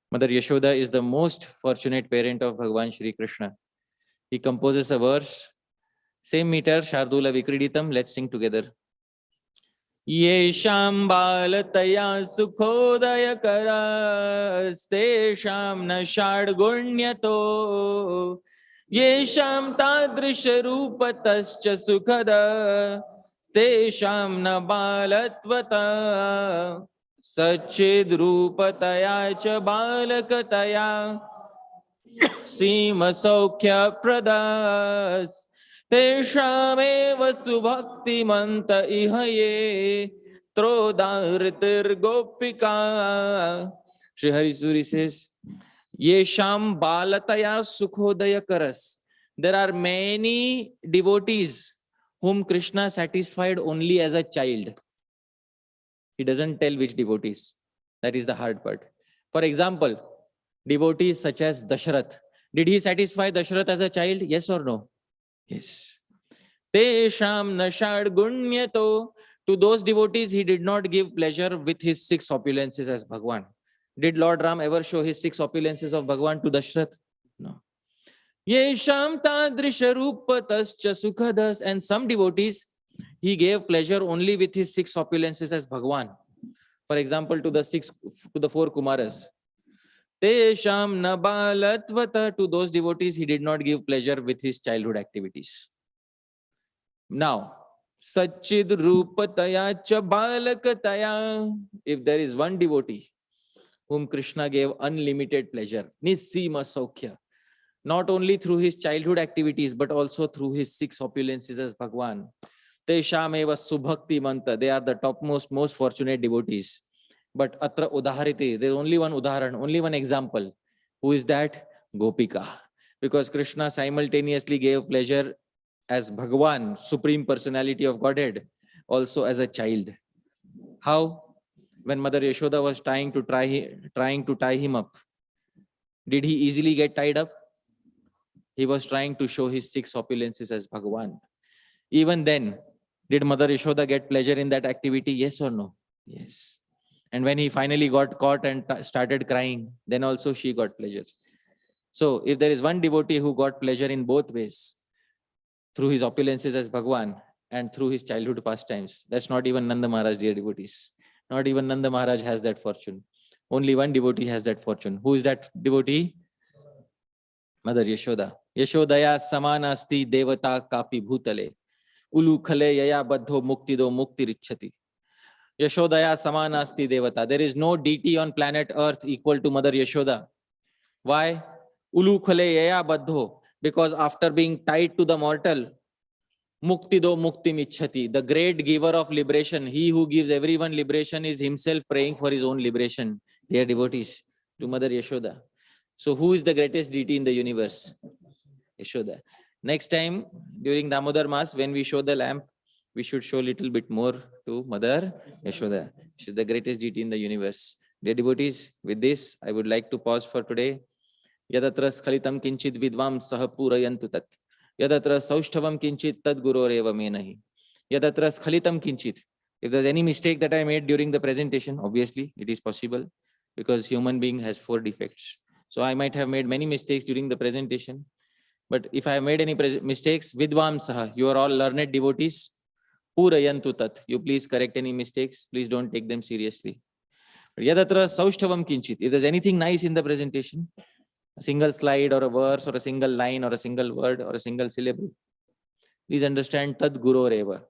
Mother Yashoda is the most fortunate parent of Bhagavan Shri Krishna. He composes a verse. Same meter, Shardula Vikriditam. Let's sing together. Yesham balataya sukhodaya karas tesham na shadgunyato yesham tadrisha rupatascha sukhada tesham na balatvata sachid rupataya cha balakataya sima saukhya pradas Teshameva subhaktimanta ihaye trodaritir gopika. Shri Hari Suri says, Yesham balataya sukhodaya karas. There are many devotees whom Krishna satisfied only as a child. He doesn't tell which devotees. That is the hard part. For example, devotees such as Dashrath. Did he satisfy Dashrath as a child? Yes or no? Yes. Tesham nashad gunyato. To those devotees, he did not give pleasure with his 6 opulences as Bhagwan. Did Lord Ram ever show his 6 opulences of Bhagwan to Dashrath? No. Yesham tadrisha rupatascha sukhadas. And some devotees, he gave pleasure only with his 6 opulences as Bhagwan. For example, to the 4 Kumaras. Tesham nabalatvata. To those devotees, he did not give pleasure with his childhood activities. Now, Satchid Rupataya cha Balakataya. If there is one devotee whom Krishna gave unlimited pleasure, Nissima Saukhya, not only through his childhood activities, but also through his 6 opulences as Bhagwan. Teshameva Subhakti Manta. They are the topmost, most fortunate devotees. But Atra Udaharite, there is only one Udaharan, only one example. Who is that? Gopika. Because Krishna simultaneously gave pleasure as Bhagwan, Supreme Personality of Godhead, also as a child. How? When Mother Yashoda was trying to tie him up, did he easily get tied up? He was trying to show his 6 opulences as Bhagwan. Even then, did Mother Ishoda get pleasure in that activity? Yes or no? Yes. And when he finally got caught and started crying, then also she got pleasure. So if there is one devotee who got pleasure in both ways, through his opulences as Bhagwan and through his childhood pastimes, that's not even Nanda Maharaj, dear devotees. Not even Nanda Maharaj has that fortune. Only one devotee has that fortune. Who is that devotee? Mother Yashoda. Yashodaya samanasti devata kapi bhutale. Ulu khale yaya baddho muktido muktirichhati. Yashodaya samanasti devata. There is no deity on planet Earth equal to Mother Yashoda. Why? Ulu khale yaya baddho. Because after being tied to the mortal, muktido muktimichhati. The great giver of liberation. He who gives everyone liberation is himself praying for his own liberation. Dear devotees, to Mother Yashoda. So who is the greatest deity in the universe? Ishoda. Next time during Damodar Mass, when we show the lamp, we should show a little bit more to Mother Yashoda. She is the greatest deity in the universe. Dear devotees, with this, I would like to pause for today. Yadatra skhalitam kinchit vidvam saha purayantu tat. Yadatra saushthavam kinchit tad guroreva menahi. Yadatra skhalitam kinchit. If there's any mistake that I made during the presentation, obviously it is possible because human being has 4 defects. So I might have made many mistakes during the presentation. But if I have made any mistakes, vidvam saha, you are all learned devotees, purayantu tat. You please correct any mistakes. Please don't take them seriously. Yadatra saushthavam kinchit. If there's anything nice in the presentation, a single slide or a verse or a single line or a single word or a single syllable, please understand tad guroreva.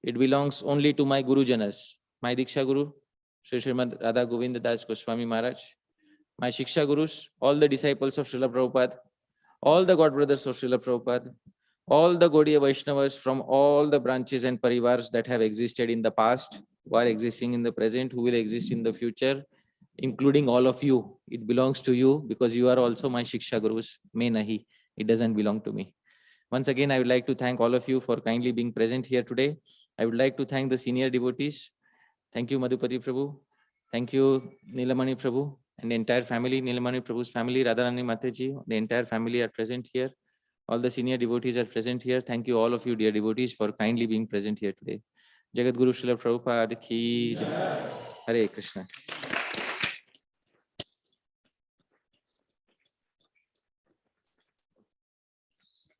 It belongs only to my Guru Janas, my Diksha Guru, Sri Srimad Radha Govinda Das Goswami Maharaj, my Shiksha Gurus, all the disciples of Srila Prabhupada, all the God brothers of Srila Prabhupada, all the Gaudiya Vaishnavas from all the branches and parivars that have existed in the past, who are existing in the present, who will exist in the future, including all of you. It belongs to you because you are also my Shiksha Gurus. May nahi. It doesn't belong to me. Once again, I would like to thank all of you for kindly being present here today. I would like to thank the senior devotees. Thank you, Madhupati Prabhu. Thank you, Nilamani Prabhu, and the entire family, Nilamani Prabhu's family, Radharani Mataji, the entire family are present here. All the senior devotees are present here. Thank you, all of you, dear devotees, for kindly being present here today. Jagat Guru Srila Prabhupada ki jai. Hare Krishna.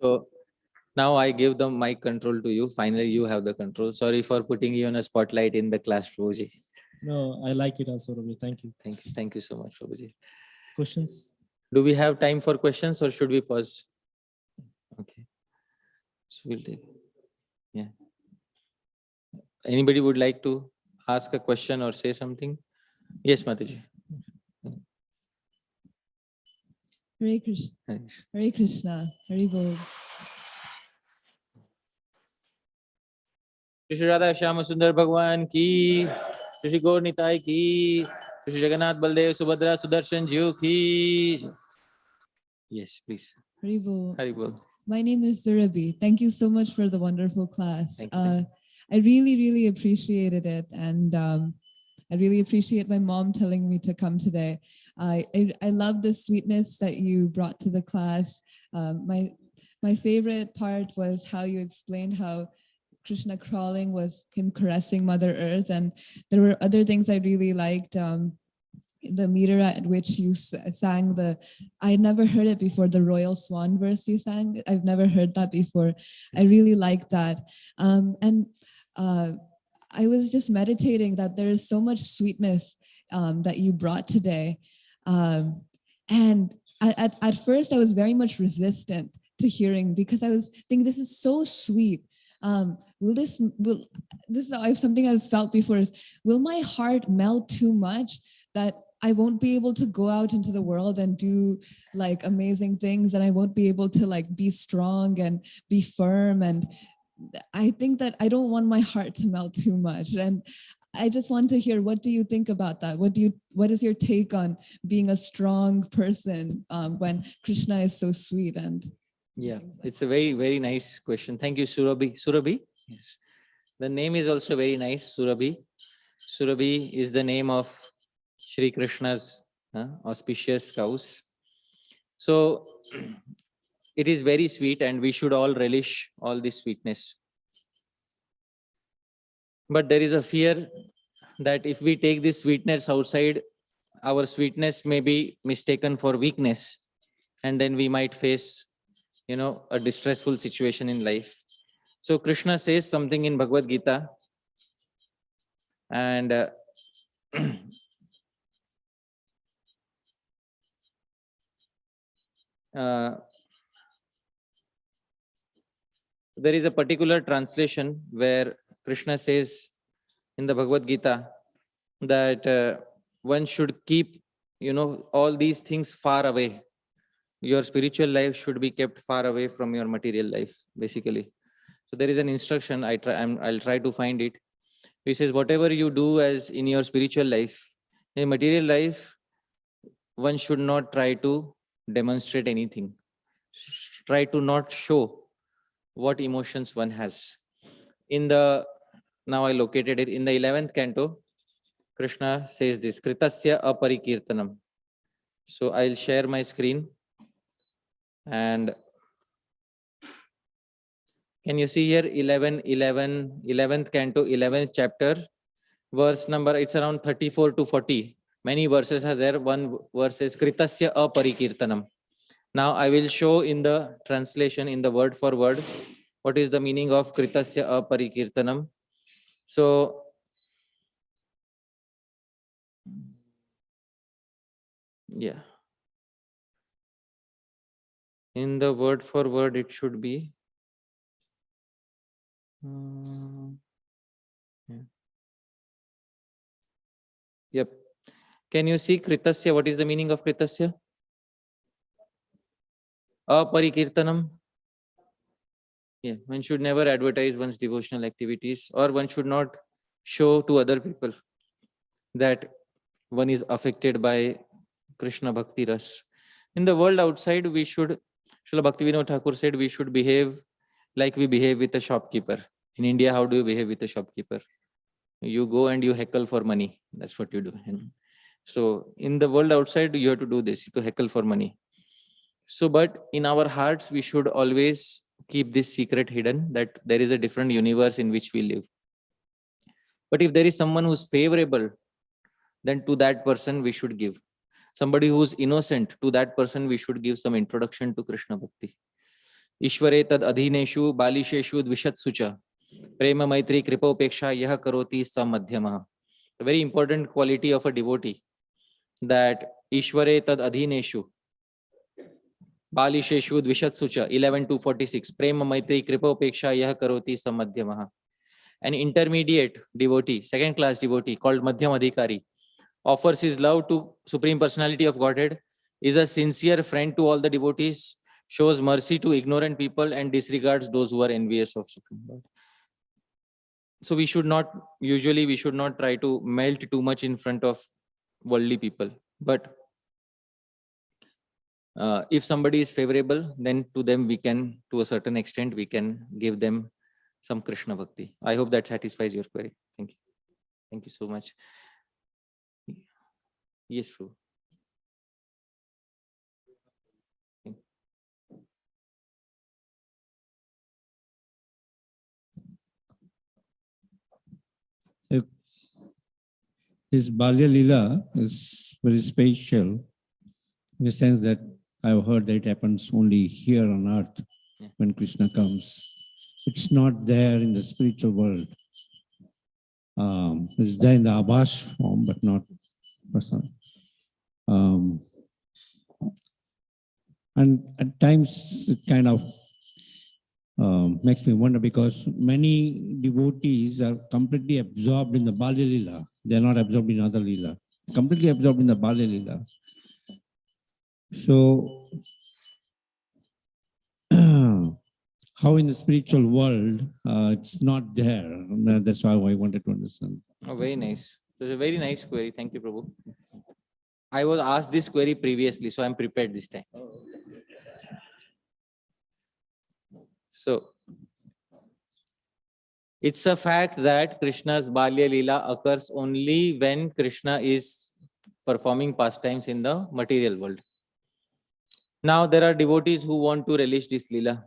So now I give the mic control to you. Finally, you have the control. Sorry for putting you on a spotlight in the class, Prabhuji. No, I like it also, Ravi. Thank you. Thank you so much, Prabhuji. Questions? Do we have time for questions or should we pause? Okay. So we'll take. Yeah. Anybody would like to ask a question or say something? Yes, Mataji. Hare Krishna. Hare Krishna. Hare Bol. Shri Radha Shyama Sundar Bhagwan ki, Shri Gaur Nitai ki, Shri Jagannath Baldev Subhadra Sudarshan Jiu ki. Yes, please. Haribol. Haribol. My name is Surabhi. Thank you so much for the wonderful class. Thank you. I really appreciated it. And I really appreciate my mom telling me to come today. I love the sweetness that you brought to the class. My favorite part was how you explained how Krishna crawling was him caressing Mother Earth. And there were other things I really liked. The meter at which you sang I had never heard it before, the Royal Swan verse you sang. I've never heard that before. I really liked that. I was just meditating that there is so much sweetness that you brought today. And at first I was very much resistant to hearing, because I was thinking, this is so sweet. This is something I've felt before. Will my heart melt too much that I won't be able to go out into the world and do like amazing things, and I won't be able to like be strong and be firm? And I think that I don't want my heart to melt too much. And I just want to hear, what do you think about that? What is your take on being a strong person when Krishna is so sweet? And Yeah, it's a very nice question. Thank you, Surabhi. Surabhi? Yes. The name is also very nice, Surabhi. Surabhi is the name of Shri Krishna's auspicious cows. So it is very sweet, and we should all relish all this sweetness. But there is a fear that if we take this sweetness outside, our sweetness may be mistaken for weakness, and then we might face, a distressful situation in life. So Krishna says something in Bhagavad Gita, and there is a particular translation where Krishna says in the Bhagavad Gita that one should keep, all these things far away. Your spiritual life should be kept far away from your material life, basically. So there is an instruction. I'll try to find it. He says, whatever you do as in your spiritual life, in material life, one should not try to demonstrate anything. Try to not show what emotions one has. Now I located it in the 11th canto. Krishna says this, Kritasya aparikirtanam. So I'll share my screen. And can you see here 11th canto, 11th chapter, verse number, it's around 34 to 40. Many verses are there. One verse is Kritasya aparikirtanam. Now I will show in the translation, in the word for word, what is the meaning of Kritasya aparikirtanam. So yeah, in the word for word it should be Yep. Can you see Kritasya? What is the meaning of Kritasya? Aparikirtanam. Yeah, one should never advertise one's devotional activities, or one should not show to other people that one is affected by Krishna Bhakti Ras. In the world outside, we should, Srila Bhaktivinoda Thakur said, we should behave like we behave with a shopkeeper. In India, how do you behave with a shopkeeper? You go and you heckle for money. That's what you do. And so in the world outside, you have to do this, to heckle for money. So, but in our hearts, we should always keep this secret hidden, that there is a different universe in which we live. But if there is someone who's favorable, then to that person we should give. Somebody who's innocent, to that person we should give some introduction to Krishna Bhakti. Ishvare tad adhineshu balisheshu dvishatsucha prema maitri kripopeksha yah karoti samadhyamah. A very important quality of a devotee, that Ishvare tad adhineshu balisheshu dvishatsucha 11 to 46 prema maitri kripopeksha yah karoti samadhyamah. An intermediate devotee, second class devotee called Madhyam Adhikari, offers his love to Supreme Personality of Godhead, is a sincere friend to all the devotees, shows mercy to ignorant people, and disregards those who are envious of Supreme Lord. So we should not, usually we should not try to melt too much in front of worldly people. But if somebody is favorable, then to them we can, to a certain extent, we can give them some Krishna Bhakti. I hope that satisfies your query. Thank you. Thank you so much. Yes, Prabhu. His Balya Lila is very special in the sense that I've heard that it happens only here on earth when Krishna comes. It's not there in the spiritual world. It's there in the Abhash form, but not personal. And at times it kind of makes me wonder, because many devotees are completely absorbed in the Balya Lila. They're not absorbed in other Lila. Completely absorbed in the Balya Lila. So, how in the spiritual world it's not there? That's why I wanted to understand. Oh, very nice. It's a very nice query. Thank you, Prabhu. I was asked this query previously, so I'm prepared this time. So, it's a fact that Krishna's Balya Lila occurs only when Krishna is performing pastimes in the material world. Now, there are devotees who want to relish this Lila.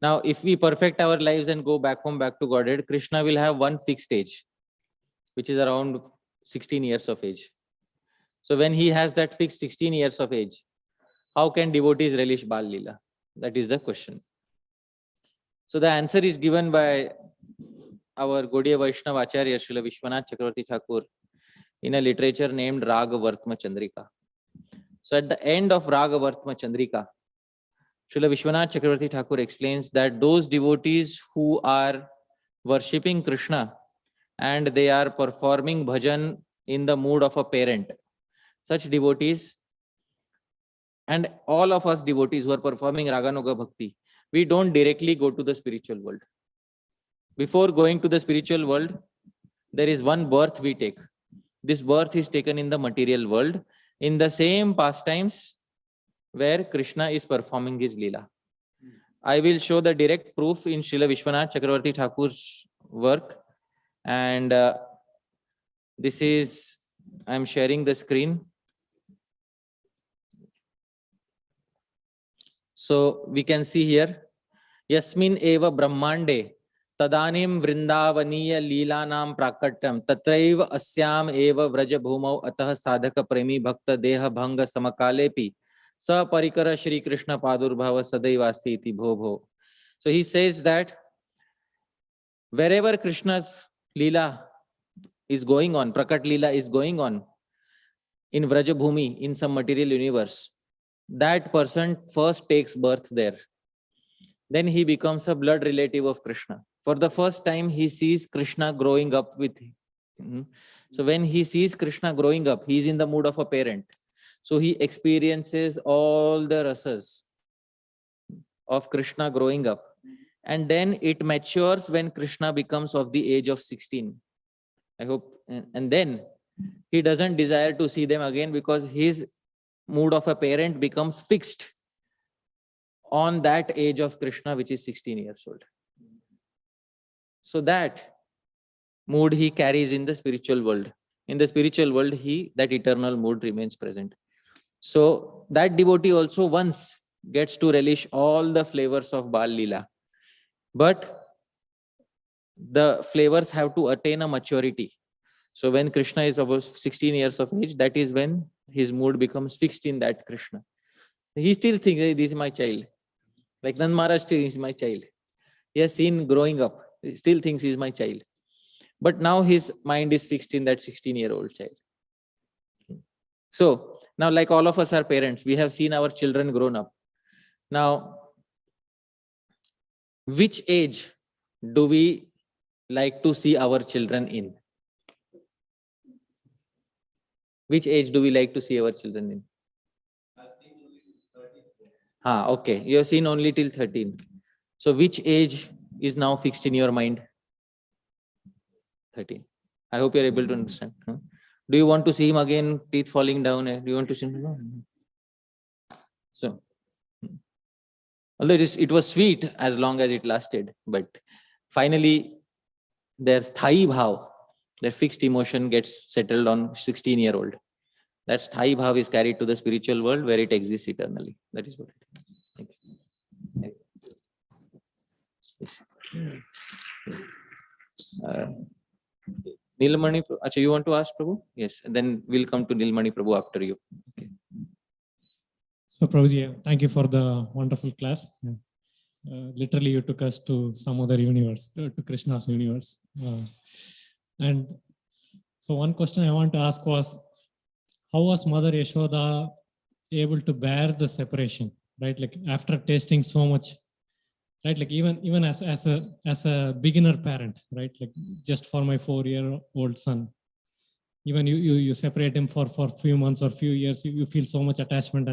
Now, if we perfect our lives and go back home, back to Godhead, Krishna will have one fixed age, which is around 16 years of age. So when he has that fixed 16 years of age, how can devotees relish Bal Lila? That is the question. So the answer is given by our Gaudiya Vaishnava Acharya Srila Vishwanath Chakravarti Thakur in a literature named Raga Vartma Chandrika. So at the end of Raga Vartma Chandrika, Srila Vishwanath Chakravarti Thakur explains that those devotees who are worshipping Krishna and they are performing bhajan in the mood of a parent, such devotees, and all of us devotees who are performing Raganuga Bhakti, we don't directly go to the spiritual world. Before going to the spiritual world, there is one birth we take. This birth is taken in the material world, in the same pastimes where Krishna is performing his Leela. I will show the direct proof in Srila Vishwanath Chakravarti Thakur's work. And this is, I'm sharing the screen. So we can see here, Yasmin eva Brahmande, Tadanim Vrindavaniya Leelanam Prakatyam, Tatraiva Asyam eva Vraja Bhumau Atah Sadhaka Premi Bhakta Deha Bhanga Samakalepi, Sa Parikara Shri Krishna Padurbhava Sadaivasti iti Bho. So he says that wherever Krishna's Leela is going on, Prakat Leela is going on in Vraja Bhumi, in some material universe, that person first takes birth there. Then he becomes a blood relative of Krishna. For the first time, he sees Krishna growing up with him. So when he sees Krishna growing up, he is in the mood of a parent. So he experiences all the rasas of Krishna growing up. And then it matures when Krishna becomes of the age of 16. I hope. And then he doesn't desire to see them again, because his mood of a parent becomes fixed on that age of Krishna, which is 16 years old. So that mood he carries in the spiritual world. In the spiritual world, that eternal mood remains present. So that devotee also once gets to relish all the flavors of Bal Leela. But the flavors have to attain a maturity. So when Krishna is about 16 years of age, that is when his mood becomes fixed in that Krishna. He still thinks, hey, this is my child. Like Nand Maharaj still is my child. He has seen growing up. He still thinks he is my child. But now his mind is fixed in that 16-year-old child. So now, like all of us are parents, we have seen our children grown up. Now, which age do we like to see our children in? Which age do we like to see our children in? Okay. You have seen only till 13. So which age is now fixed in your mind? 13. I hope you're able to understand. Huh? Do you want to see him again, teeth falling down? Do you want to see him? No. So, although it was sweet as long as it lasted, but finally their sthai bhav, their fixed emotion gets settled on 16-year-old. That sthai bhav is carried to the spiritual world where it exists eternally. That is what it is. Thank you. Yes. Nilmani, Acha, you want to ask Prabhu? Yes, and then we'll come to Nilmani Prabhu after you. Okay. So Prabhuji, thank you for the wonderful class. Literally, you took us to some other universe, to Krishna's universe. And so one question I want to ask was, how was Mother Yashoda able to bear the separation, right? Like after tasting so much, right? Like even as a beginner parent, right? Like just for my 4-year-old son, even you separate him for few months or few years, you feel so much attachment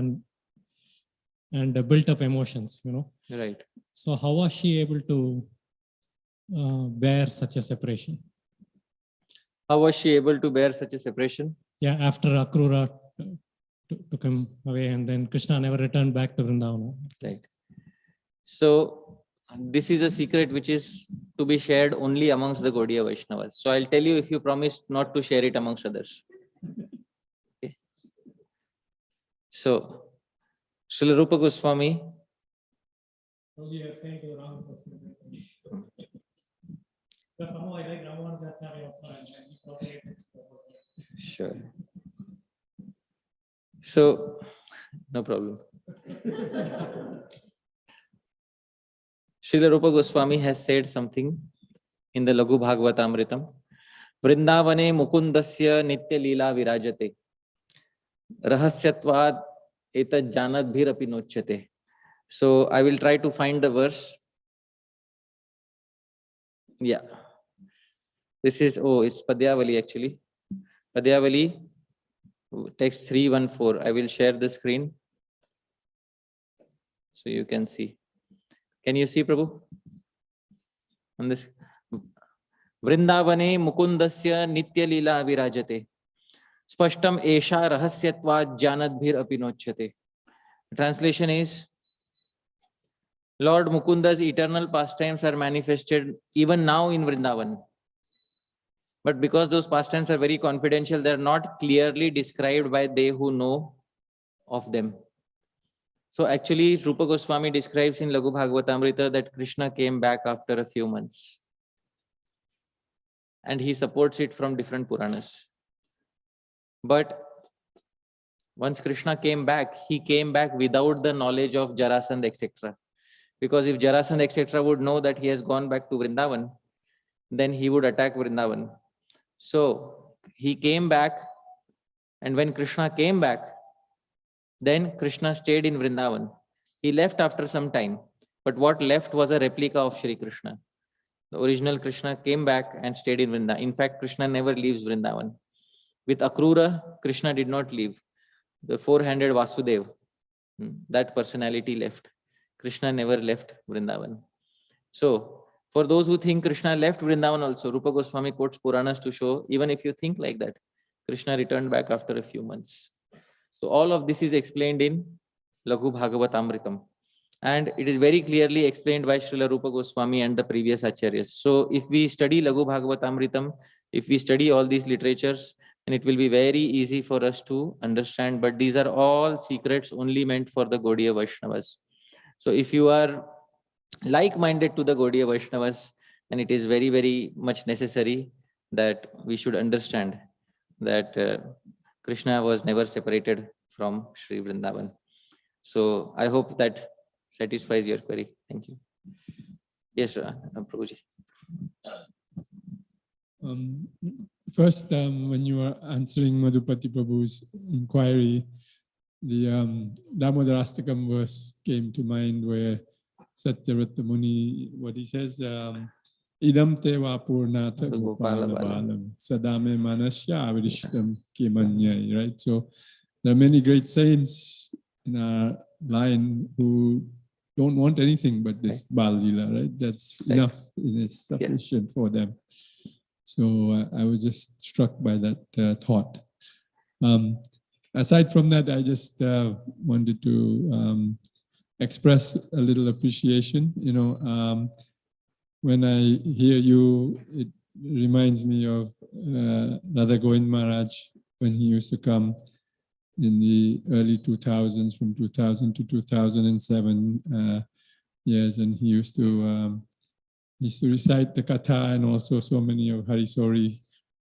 and built up emotions, Right. So how was she able to bear such a separation? How was she able to bear such a separation? Yeah, after Akrura took him away, and then Krishna never returned back to Vrindavan. Right. So this is a secret which is to be shared only amongst the Gaudiya Vaishnavas. So I'll tell you if you promise not to share it amongst others. Okay. So Srila Rupa Goswami. Sure. So, no problem. Srila Rupa Goswami has said something in the Laghu Bhagavatamritam. Vrindavane mukundasya nitya lila virajate. Rahasyatvad etat janat bhirapi nochyate. So, I will try to find the verse. Yeah. This is, it's Padyavali actually. Padyavali, text 314. I will share the screen so you can see. Can you see, Prabhu? On this. Vrindavane mukundasya nitya lila virajate. Spashtam esha rahasyatvad janadbhir apinochyate. Translation is, Lord Mukunda's eternal pastimes are manifested even now in Vrindavan. But because those pastimes are very confidential, they are not clearly described by they who know of them. So actually, Rupa Goswami describes in Laghu Bhagavatamrita that Krishna came back after a few months. And he supports it from different Puranas. But once Krishna came back, he came back without the knowledge of Jarasandha, etc. Because if Jarasandha, etc. would know that he has gone back to Vrindavan, then he would attack Vrindavan. So he came back, and when Krishna came back, then Krishna stayed in Vrindavan. He left after some time, but what left was a replica of Shri Krishna. The original Krishna came back and stayed in Vrindavan. In fact, Krishna never leaves Vrindavan. With Akrura, Krishna did not leave. The four-handed Vasudev, that personality left. Krishna never left Vrindavan. So, for those who think Krishna left Vrindavan also, Rupa Goswami quotes Puranas to show, even if you think like that, Krishna returned back after a few months. So all of this is explained in Laghu Bhagavatamritam. And it is very clearly explained by Srila Rupa Goswami and the previous Acharyas. So if we study Laghu Bhagavatamritam, if we study all these literatures, then it will be very easy for us to understand. But these are all secrets only meant for the Gaudiya Vaishnavas. So if you are like-minded to the Gaudiya Vaishnavas, and it is very, very much necessary that we should understand that Krishna was never separated from Sri Vrindavan. So I hope that satisfies your query. Thank you. Yes, Prabhuji. First, when you were answering Madhupati Prabhu's inquiry, the Damodarastakam verse came to mind where Satyavrata Muni, what he says, Idam te vapurnatha gopala balam sadame manasya avirishtam kemanyai, right? So there are many great saints in our line who don't want anything but this Baal Lila, right? That's enough, it is sufficient for them. So I was just struck by that thought. Aside from that, I just wanted to express a little appreciation. When I hear you, it reminds me of Radha Govind Maharaj when he used to come in the early 2000s, from 2000 to 2007 years, and he used to recite the katha and also so many of Harisori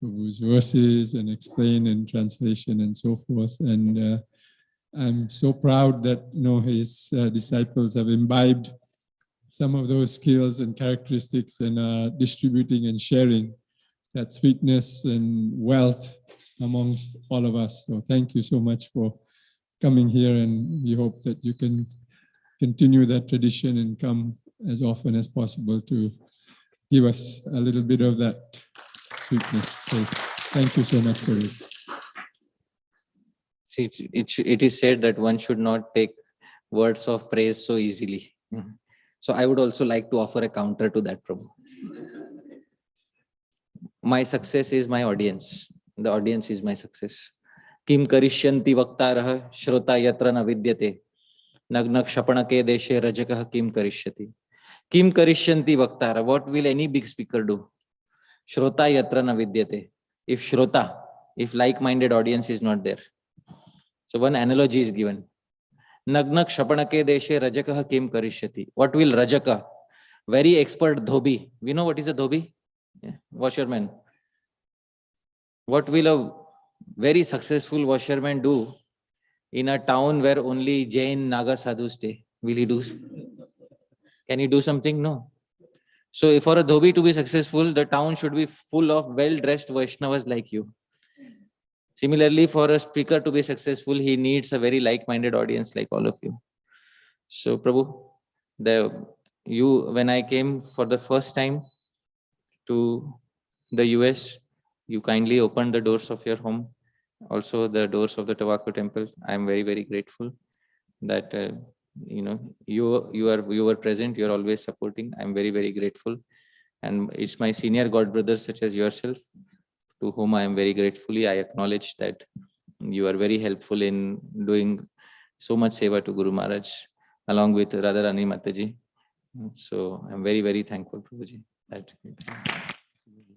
Prabhu's verses and explain and translation and so forth. And I'm so proud that his disciples have imbibed some of those skills and characteristics and are distributing and sharing that sweetness and wealth amongst all of us. So thank you so much for coming here, and we hope that you can continue that tradition and come as often as possible to give us a little bit of that sweetness taste. Thank you so much for it. See, it is said that one should not take words of praise so easily. So I would also like to offer a counter to that, Prabhu. My success is my audience. The audience is my success. Kim karishyanti vaktarah shrota yatra na vidyate nagnak shapanake deshe rajakah kim karishyati. Kim karishyanti vaktara. What will any big speaker do? Shrota yatra na vidyate. If like-minded audience is not there. So one analogy is given. Nagnak shapanake deshe rajakah kim karishyati. What will rajaka? Very expert dhobi. We know what is a dhobi? Yeah. Washerman. What will a very successful washerman do in a town where only Jain Naga sadhus stay? Will he do? Can he do something? No. So for a dhobi to be successful, the town should be full of well-dressed Vaishnavas like you. Similarly, for a speaker to be successful, he needs a very like-minded audience like all of you. So Prabhu, when I came for the first time to the US, you kindly opened the doors of your home, also the doors of the Tawako temple. I am very, very grateful that you were present. You are always supporting. I am very, very grateful, and it's my senior god brothers such as yourself, to whom I am very gratefully. I acknowledge that you are very helpful in doing so much seva to Guru Maharaj, along with Radharani Mataji. So I'm very, very thankful, Prabhuji.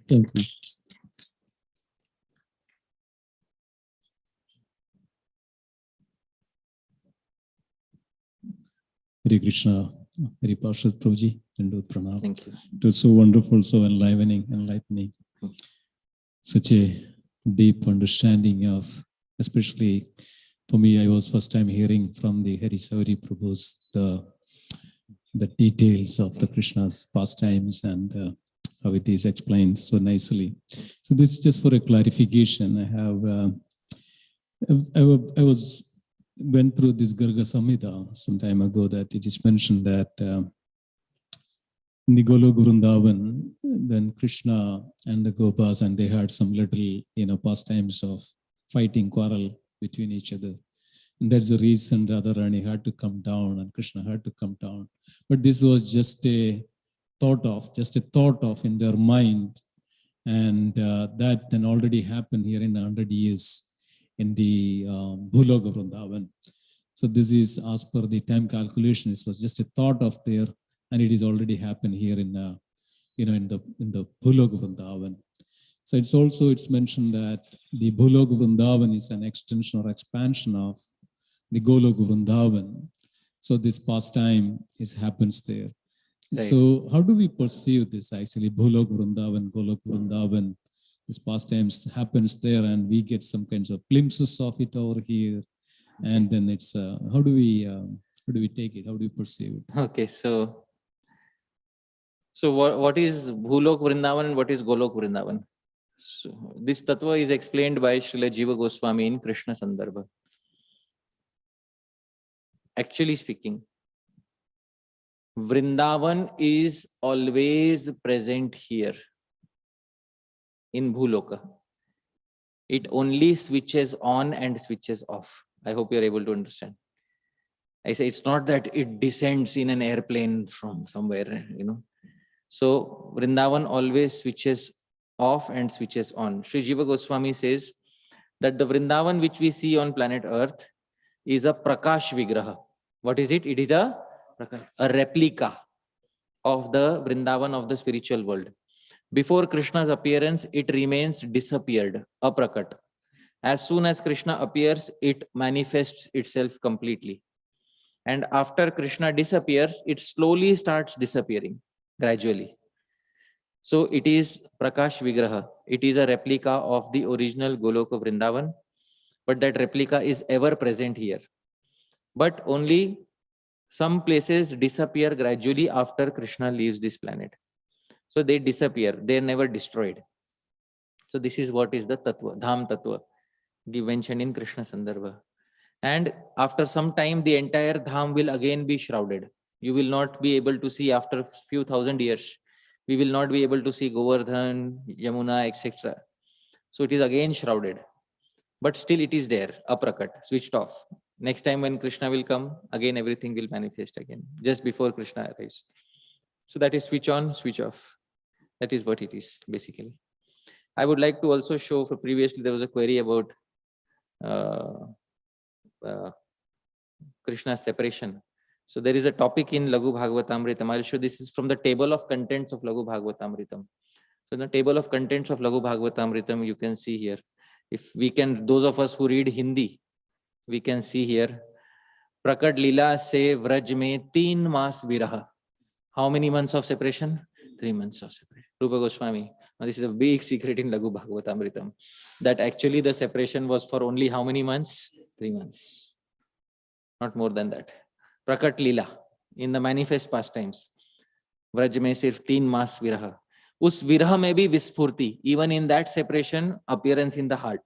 Thank you. Hare Krishna, Hare Parshad Prabhuji, and Pranam. Thank you. It was so wonderful, so enlightening. Such a deep understanding of, especially for me, I was first time hearing from the Harisori Prabhus the details of the Krishna's pastimes and how it is explained so nicely. So this is just for a clarification. I went through this Garga Samhita some time ago, that it is mentioned that in the Golok Vrindavan, when Krishna and the Gopas, and they had some little, pastimes of fighting, quarrel between each other. And that's the reason Radharani had to come down and Krishna had to come down. But this was just a thought of in their mind. And that then already happened here in 100 years in the Bhuloka Vrindavan. So this is as per the time calculation. It was just a thought of there, and it is already happened here in the Bhuloka Vrindavan. So it's mentioned that the Bhuloka Vrindavan is an extension or expansion of the Golok Vrindavan. So this pastime happens there. Right. So how do we perceive this actually? Bhulok Vrindavan, Golok Vrindavan, this pastimes happens there, and we get some kinds of glimpses of it over here. And then it's how do we take it? How do we perceive it? Okay, so what is Bhulok Vrindavan and what is Golok Vrindavan? So this tattva is explained by Srila Jiva Goswami in Krishna Sandarbha. Actually speaking, Vrindavan is always present here in Bhuloka. It only switches on and switches off. I hope you're able to understand. I say it's not that it descends in an airplane from somewhere, So Vrindavan always switches off and switches on. Sri Jiva Goswami says that the Vrindavan which we see on planet Earth is a Prakash Vigraha. What is it? It is a replica of the Vrindavan of the spiritual world. Before Krishna's appearance, it remains disappeared, aprakat. As soon as Krishna appears, it manifests itself completely. And after Krishna disappears, it slowly starts disappearing, gradually. So it is Prakash Vigraha. It is a replica of the original Goloka Vrindavan, but that replica is ever present here. But only some places disappear gradually after Krishna leaves this planet. So they disappear, they are never destroyed. So this is what is the Tattva, Dham Tattva, mentioned in Krishna Sandarbha. And after some time, the entire Dham will again be shrouded. You will not be able to see after a few thousand years. We will not be able to see Govardhan, Yamuna, etc. So it is again shrouded. But still it is there, aprakat, switched off. Next time when Krishna will come, again everything will manifest again, just before Krishna arrives. So that is switch on, switch off. That is what it is, basically. I would like to also show, for previously there was a query about Krishna's separation. So there is a topic in Laghu Bhagavatamritam. I'll show this is from the table of contents of Laghu Bhagavatamritam. So in the table of contents of Laghu Bhagavatamritam, you can see here. If we can, those of us who read Hindi, we can see here. Prakat Lila se Vraj mein 3 mas viraha. How many months of separation? 3 months of separation. Rupa Goswami. Now this is a big secret in Laghu Bhagavatamritam. That actually the separation was for only how many months? 3 months. Not more than that. Prakat Lila. In the manifest pastimes. Vraj mein sirf 3 mas viraha. Us viraha may be vispurti. Even in that separation, appearance in the heart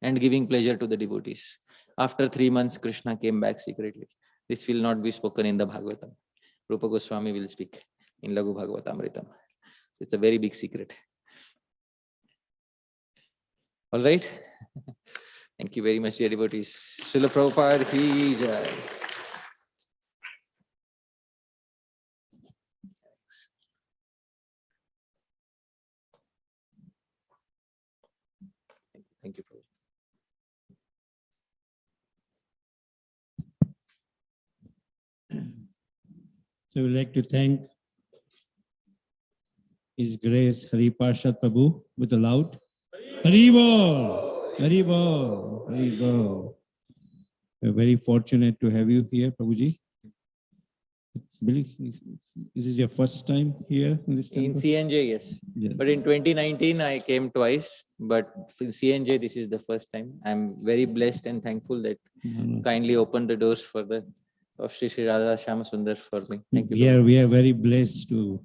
and giving pleasure to the devotees. After 3 months, Krishna came back secretly. This will not be spoken in the Bhagavatam. Rupa Goswami will speak in Laghu Bhagavatamritam. It's a very big secret. All right. Thank you very much, dear devotees. Srila Prabhupada ki jai. Thank you, Prabhupada. So we'd like to thank His Grace Hari Parshad Prabhu with a loud Haribol, Haribol, Haribol. We're very fortunate to have you here, Prabhuji. This is your first time here in this temple? In CNJ, yes. Yes. But in 2019, I came twice. But in CNJ, this is the first time. I'm very blessed and thankful that kindly opened the doors for the of Sri Sri Radha Shama Sundar for me. Thank you. We are very blessed to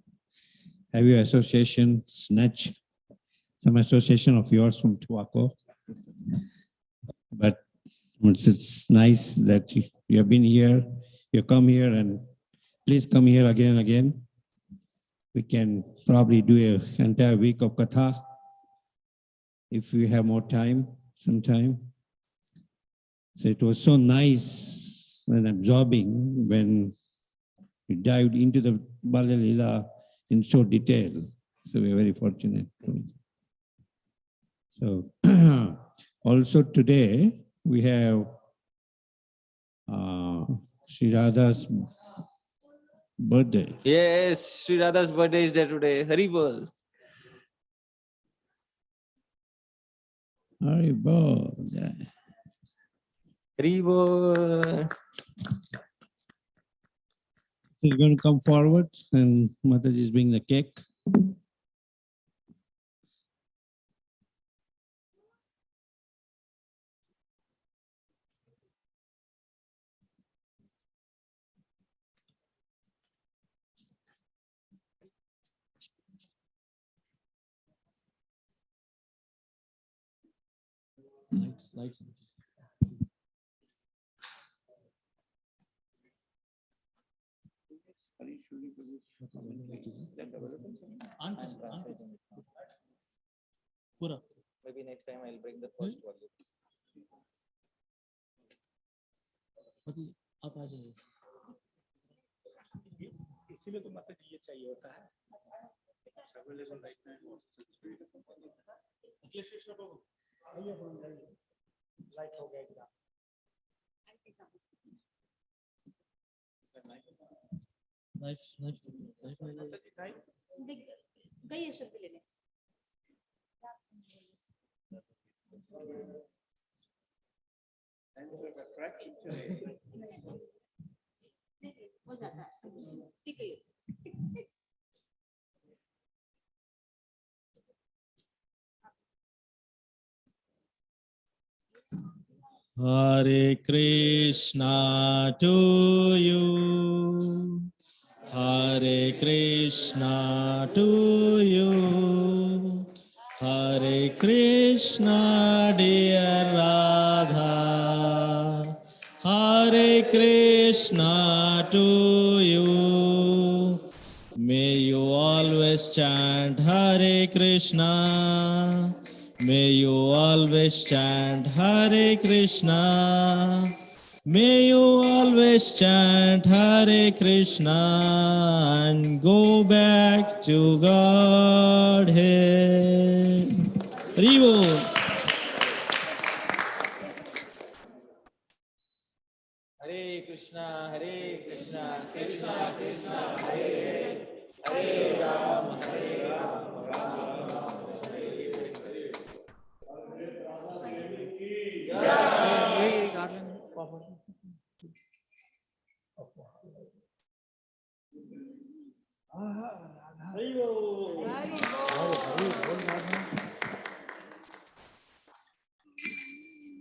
have your association snatch some association of yours from Tuaco. But it's nice that you have been here, you come here, and please come here again and again. We can probably do an entire week of Katha if we have more time, sometime. So it was so nice and absorbing when we dived into the Bala Lila in so detail. So we are very fortunate. So also today we have Sri Radha's birthday. Yes, Sri Radha's birthday is there today. Haribol. Haribol. Yeah. Haribol. He's going to come forward and Mataji is bringing the cake. Lights. Maybe next time I'll bring the first volume. आप आ जाइए. इसीलिए तो मतलब ये चाहिए होता है available right now. English Krishna Prabhu. Light हो गया क्या? गई है सब लेने हो जाता है ठीक है Hare Krishna to you, Hare Krishna to you, Hare Krishna dear Radha, Hare Krishna to you. May you always chant Hare Krishna. May you always chant Hare Krishna. May you always chant Hare Krishna and go back to Godhead. Hari Bol. Hare Krishna, Krishna Krishna, Hare Hare, Hare Ram, Hare Ram, Ram Ram, Hare Hare. Hari Bol.